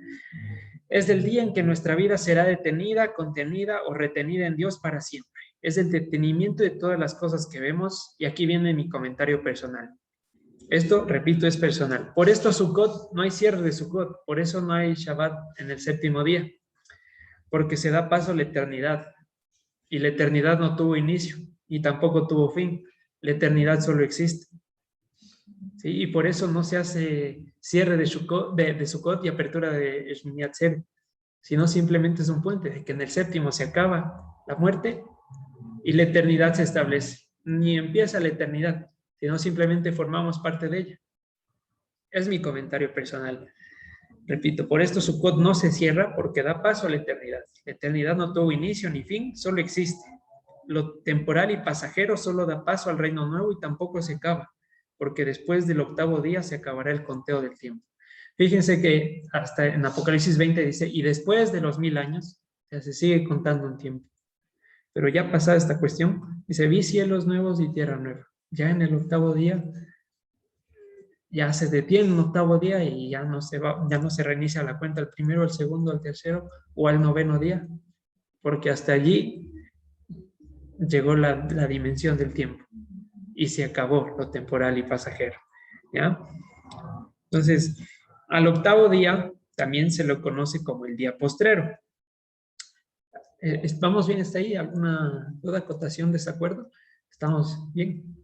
Es el día en que nuestra vida será detenida, contenida o retenida en Dios para siempre. Es el detenimiento de todas las cosas que vemos, y aquí viene mi comentario personal. Esto, repito, es personal. Por esto Sukkot, no hay cierre de Sukkot, por eso no hay Shabbat en el 7º día, porque se da paso a la eternidad, y la eternidad no tuvo inicio, y tampoco tuvo fin. La eternidad solo existe. ¿Sí? Y por eso no se hace cierre de Sukkot y apertura de Shmini Atzeret, sino simplemente es un puente, de que en el 7º se acaba la muerte y la eternidad se establece. Ni empieza la eternidad, sino simplemente formamos parte de ella. Es mi comentario personal. Repito, por esto Sukkot no se cierra porque da paso a la eternidad. La eternidad no tuvo inicio ni fin, solo existe. Lo temporal y pasajero solo da paso al reino nuevo y tampoco se acaba, porque después del 8º día se acabará el conteo del tiempo. Fíjense que hasta en Apocalipsis 20 dice, y después de los 1000 años, ya se sigue contando un tiempo. Pero ya pasada esta cuestión, dice, vi cielos nuevos y tierra nueva. Ya en el 8º día, ya se detiene un 8º día y ya no se reinicia la cuenta al 1º, al 2º, al 3º o al 9º día, porque hasta allí llegó la dimensión del tiempo y se acabó lo temporal y pasajero. ¿Ya? Entonces, al 8º día también se lo conoce como el día postrero. ¿Estamos bien hasta ahí? ¿Alguna duda, acotación, desacuerdo? ¿Estamos bien?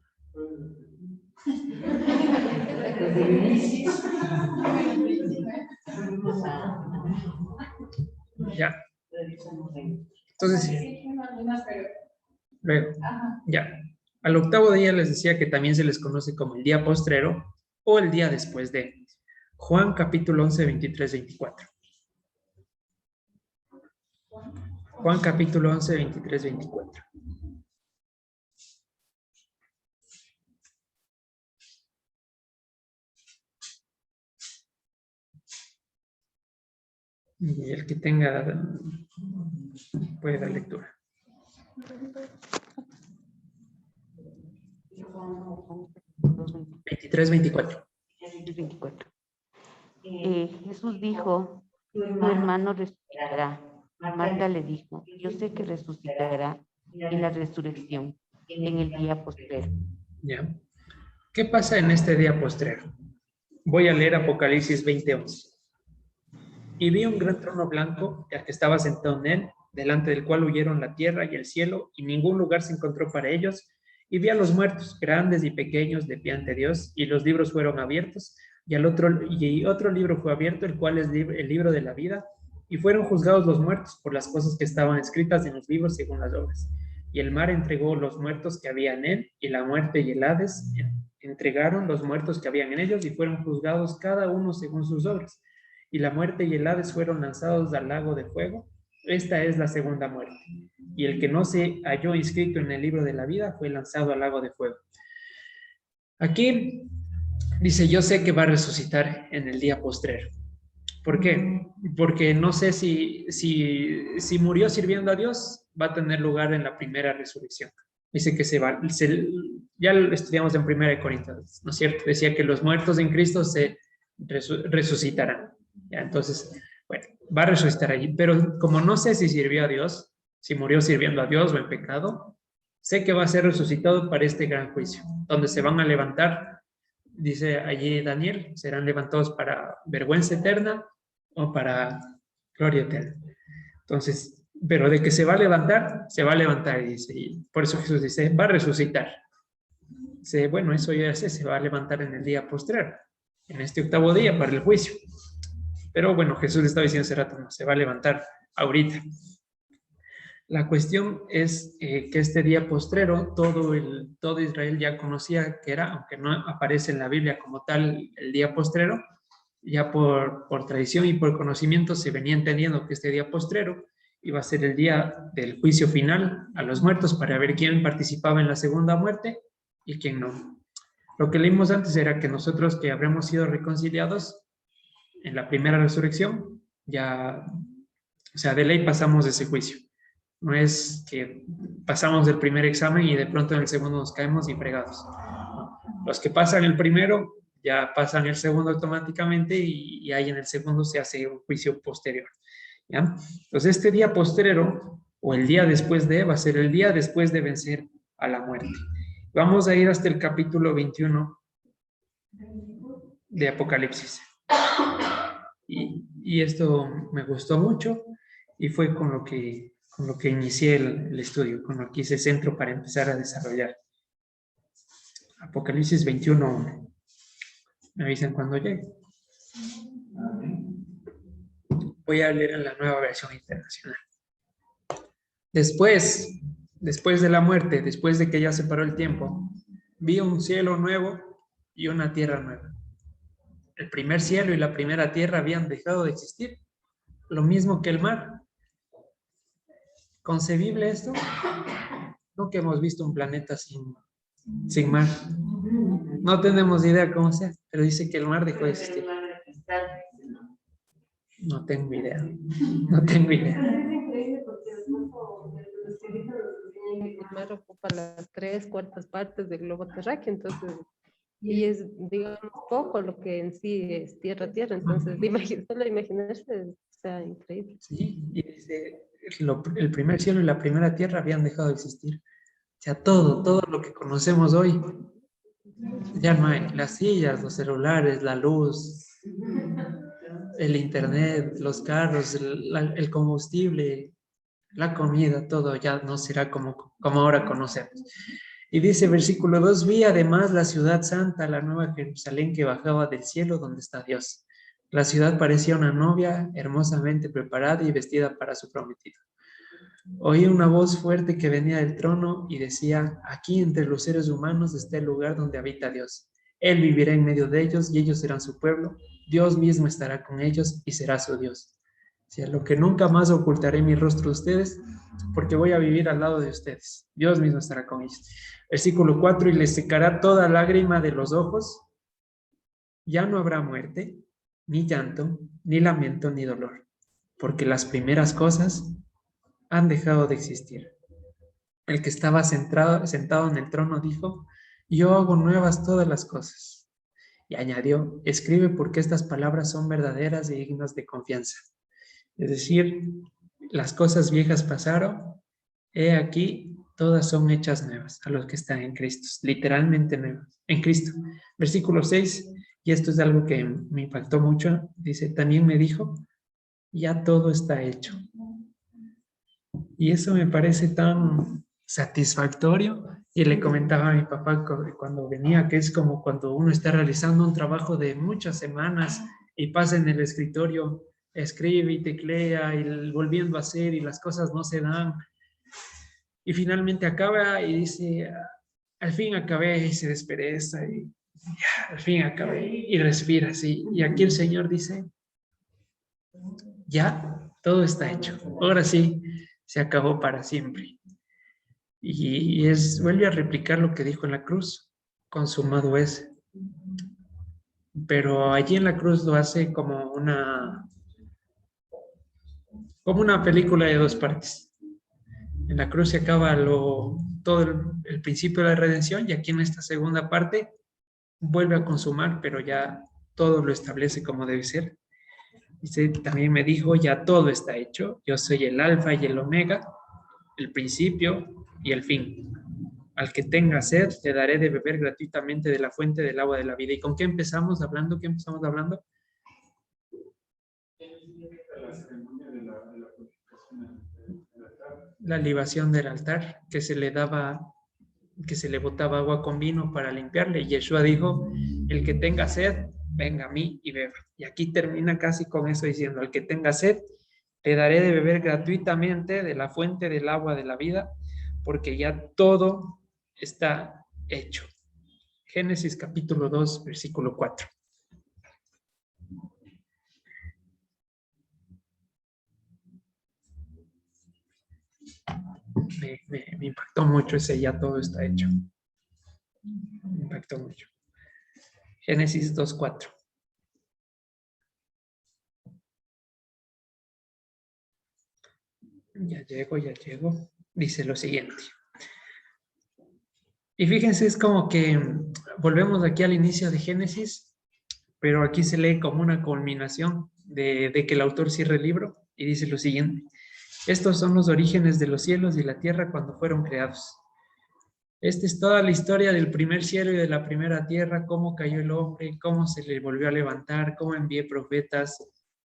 Ya. Entonces, luego, ya. Al 8º día les decía que también se les conoce como el día postrero o el día después de. Juan capítulo 11, 23, 24. Juan capítulo 11, 23, 24. Y el que tenga puede dar lectura. 23, 24. Jesús dijo, tu hermano resucitará. Marta le dijo, yo sé que resucitará en la resurrección, en el día postrero. ¿Ya? ¿Qué pasa en este día postrero? Voy a leer Apocalipsis 20:11. Y vi un gran trono blanco, el que estaba sentado en él, delante del cual huyeron la tierra y el cielo, y ningún lugar se encontró para ellos. Y vi a los muertos, grandes y pequeños, de pie ante Dios, y los libros fueron abiertos, y otro libro fue abierto, el cual es el libro de la vida, y fueron juzgados los muertos por las cosas que estaban escritas en los libros según las obras. Y el mar entregó los muertos que había en él, y la muerte y el Hades entregaron los muertos que habían en ellos, y fueron juzgados cada uno según sus obras. Y la muerte y el Hades fueron lanzados al lago de fuego. Esta es la segunda muerte. Y el que no se halló inscrito en el libro de la vida fue lanzado al lago de fuego. Aquí dice, yo sé que va a resucitar en el día postrero. ¿Por qué? Porque no sé si murió sirviendo a Dios, va a tener lugar en la primera resurrección. Dice que ya lo estudiamos en 1 Corintios, ¿no es cierto? Decía que los muertos en Cristo se resucitarán. ¿Ya? Entonces, bueno, va a resucitar allí. Pero como no sé si sirvió a Dios, si murió sirviendo a Dios o en pecado, sé que va a ser resucitado para este gran juicio, donde se van a levantar, dice allí Daniel, serán levantados para vergüenza eterna o para gloria eterna. Entonces, pero de que se va a levantar, dice. Y por eso Jesús dice, va a resucitar. Dice, bueno, eso ya sé, se va a levantar en el día postrero, en este 8º día para el juicio. Pero bueno, Jesús le estaba diciendo hace rato, no, se va a levantar ahorita. La cuestión es que este día postrero, todo Israel ya conocía que era, aunque no aparece en la Biblia como tal el día postrero, ya por tradición y por conocimiento se venía entendiendo que este día postrero iba a ser el día del juicio final a los muertos para ver quién participaba en la segunda muerte y quién no. Lo que leímos antes era que nosotros que habremos sido reconciliados en la primera resurrección, ya, o sea, de ley pasamos de ese juicio. No es que pasamos del primer examen y de pronto en el segundo nos caemos y fregados. Los que pasan el primero ya pasan el segundo automáticamente y ahí en el segundo se hace un juicio posterior. ¿Ya? Entonces este día postrero o el día después de va a ser el día después de vencer a la muerte. Vamos a ir hasta el capítulo 21 de Apocalipsis. Y esto me gustó mucho y fue con lo que inicié el estudio, con lo que hice centro para empezar a desarrollar. Apocalipsis 21. Me avisan cuando llegue. Voy a leer en la Nueva Versión Internacional. Después de la muerte, después de que ya se paró el tiempo, vi un cielo nuevo y una tierra nueva. El primer cielo y la primera tierra habían dejado de existir, lo mismo que el mar. ¿Concebible esto? No que hemos visto un planeta sin mar. No tenemos idea cómo sea, pero dice que el mar dejó de existir. No tengo idea. No tengo idea. El mar ocupa las 3/4 partes del globo terráqueo, entonces, y es, digamos, poco lo que en sí es tierra, entonces, solo imaginarse está increíble. Sí, y dice, el primer cielo y la primera tierra habían dejado de existir. O sea, todo lo que conocemos hoy, ya no hay. Las sillas, los celulares, la luz, el internet, los carros, el combustible, la comida, todo ya no será como ahora conocemos. Y dice versículo 2, vi además la ciudad santa, la nueva Jerusalén que bajaba del cielo donde está Dios. La ciudad parecía una novia hermosamente preparada y vestida para su prometido. Oí una voz fuerte que venía del trono y decía, aquí entre los seres humanos está el lugar donde habita Dios. Él vivirá en medio de ellos y ellos serán su pueblo. Dios mismo estará con ellos y será su Dios. O sea, lo que nunca más ocultaré mi rostro de ustedes, porque voy a vivir al lado de ustedes. Dios mismo estará con ellos. Versículo 4, y les secará toda lágrima de los ojos. Ya no habrá muerte, ni llanto, ni lamento, ni dolor, porque las primeras cosas han dejado de existir. El que estaba sentado en el trono dijo, yo hago nuevas todas las cosas. Y añadió, escribe porque estas palabras son verdaderas y dignas de confianza. Es decir, las cosas viejas pasaron, he aquí, todas son hechas nuevas a los que están en Cristo, literalmente nuevas, en Cristo. Versículo 6, y esto es algo que me impactó mucho, dice, también me dijo, ya todo está hecho. Y eso me parece tan satisfactorio. Y le comentaba a mi papá cuando venía, que es como cuando uno está realizando un trabajo de muchas semanas y pasa en el escritorio, escribe y teclea y volviendo a hacer y las cosas no se dan. Y finalmente acaba y dice, al fin acabé, y se despereza y al fin acabé y respira así. Y aquí el Señor dice, ya todo está hecho. Ahora sí, se acabó para siempre. Y vuelve a replicar lo que dijo en la cruz, consumado es. Pero allí en la cruz lo hace como una película de 2 partes. En la cruz se acaba todo el principio de la redención y aquí en esta segunda parte vuelve a consumar, pero ya todo lo establece como debe ser. Dice, también me dijo, ya todo está hecho, yo soy el alfa y el omega, el principio y el fin. Al que tenga sed, le daré de beber gratuitamente de la fuente del agua de la vida. ¿Y con qué empezamos hablando? la libación del altar, que se le daba, que se le botaba agua con vino para limpiarle. Y Yeshua dijo, el que tenga sed, venga a mí y beba. Y aquí termina casi con eso diciendo, el que tenga sed, te daré de beber gratuitamente de la fuente del agua de la vida, porque ya todo está hecho. Génesis capítulo 2, versículo 4. Me impactó mucho ese ya todo está hecho. Me impactó mucho. Génesis 2:4. Ya llego. Dice lo siguiente. Y fíjense, es como que volvemos aquí al inicio de Génesis, pero aquí se lee como una culminación de que el autor cierra el libro y dice lo siguiente. Estos son los orígenes de los cielos y la tierra cuando fueron creados. Esta es toda la historia del primer cielo y de la primera tierra, cómo cayó el hombre, cómo se le volvió a levantar, cómo envié profetas,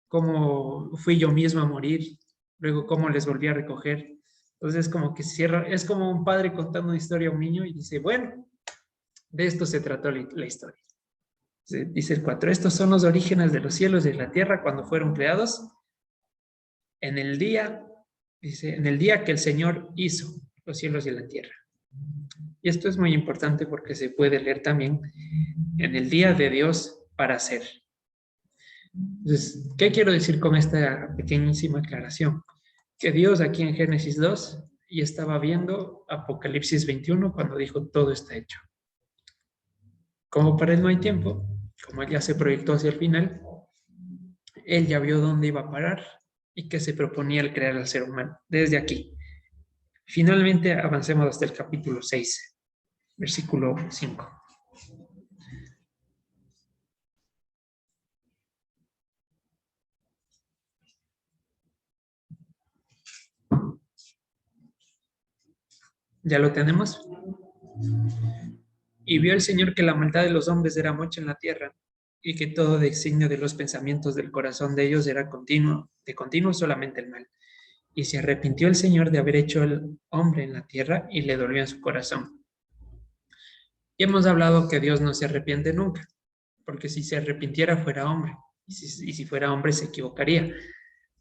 cómo fui yo mismo a morir, luego cómo les volví a recoger. Entonces como que cierra, es como un padre contando una historia a un niño y dice, bueno, de esto se trató la historia. Dice el 4, estos son los orígenes de los cielos y de la tierra cuando fueron creados en el día, dice, en el día que el Señor hizo los cielos y la tierra. Y esto es muy importante porque se puede leer también en el día de Dios para hacer. Entonces, ¿qué quiero decir con esta pequeñísima aclaración? Que Dios aquí en Génesis 2 ya estaba viendo Apocalipsis 21 cuando dijo todo está hecho. Como para él no hay tiempo, como él ya se proyectó hacia el final, él ya vio dónde iba a parar y que se proponía el crear al ser humano desde aquí. Finalmente avancemos hasta el capítulo 6, versículo 5. ¿Ya lo tenemos? Y vio el Señor que la maldad de los hombres era mucha en la tierra, y que todo designio de los pensamientos del corazón de ellos era de continuo solamente el mal. Y se arrepintió el Señor de haber hecho el hombre en la tierra, y le dolió en su corazón. Y hemos hablado que Dios no se arrepiente nunca, porque si se arrepintiera fuera hombre, y si fuera hombre se equivocaría.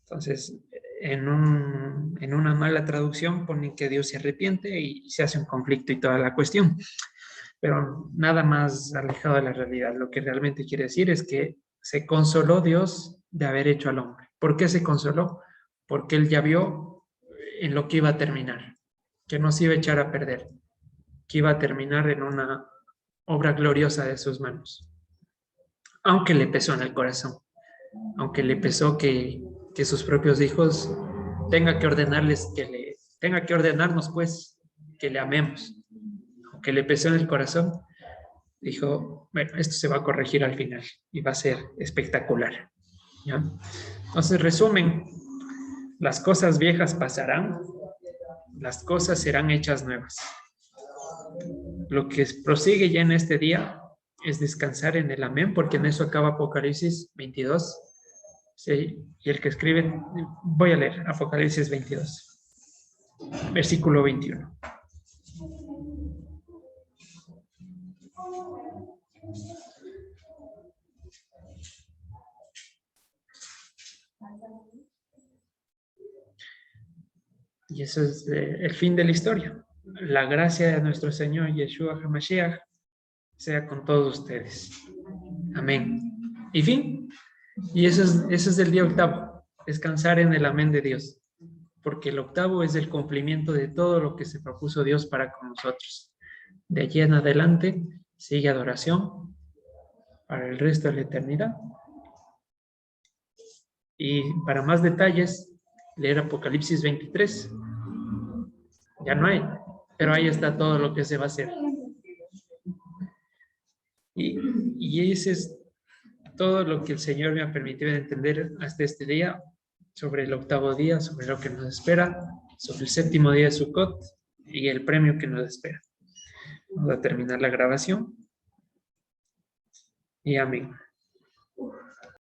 Entonces, en una mala traducción ponen que Dios se arrepiente y se hace un conflicto y toda la cuestión. Pero nada más alejado de la realidad. Lo que realmente quiere decir es que se consoló Dios de haber hecho al hombre. ¿Por qué se consoló? Porque Él ya vio en lo que iba a terminar, que no se iba a echar a perder, que iba a terminar en una obra gloriosa de sus manos. Aunque le pesó en el corazón, aunque le pesó que sus propios hijos tenga que ordenarnos pues que le amemos. Aunque le pesó en el corazón, dijo, bueno, esto se va a corregir al final y va a ser espectacular. ¿Ya? Entonces, resumen, las cosas viejas pasarán, las cosas serán hechas nuevas. Lo que prosigue ya en este día es descansar en el amén, porque en eso acaba Apocalipsis 22. Sí, y el que escribe, voy a leer Apocalipsis 22, versículo 21. Y eso es el fin de la historia. La gracia de nuestro Señor Yeshua HaMashiach sea con todos ustedes. Amén. Y fin. Y eso es el día octavo. Descansar en el amén de Dios. Porque el octavo es el cumplimiento de todo lo que se propuso Dios para con nosotros. De allí en adelante sigue adoración para el resto de la eternidad. Y para más detalles, leer Apocalipsis 23. Ya no hay, pero ahí está todo lo que se va a hacer. Y ese es todo lo que el Señor me ha permitido entender hasta este día sobre el octavo día, sobre lo que nos espera, sobre el séptimo día de Sukkot y el premio que nos espera. Vamos a terminar la grabación. Y amén.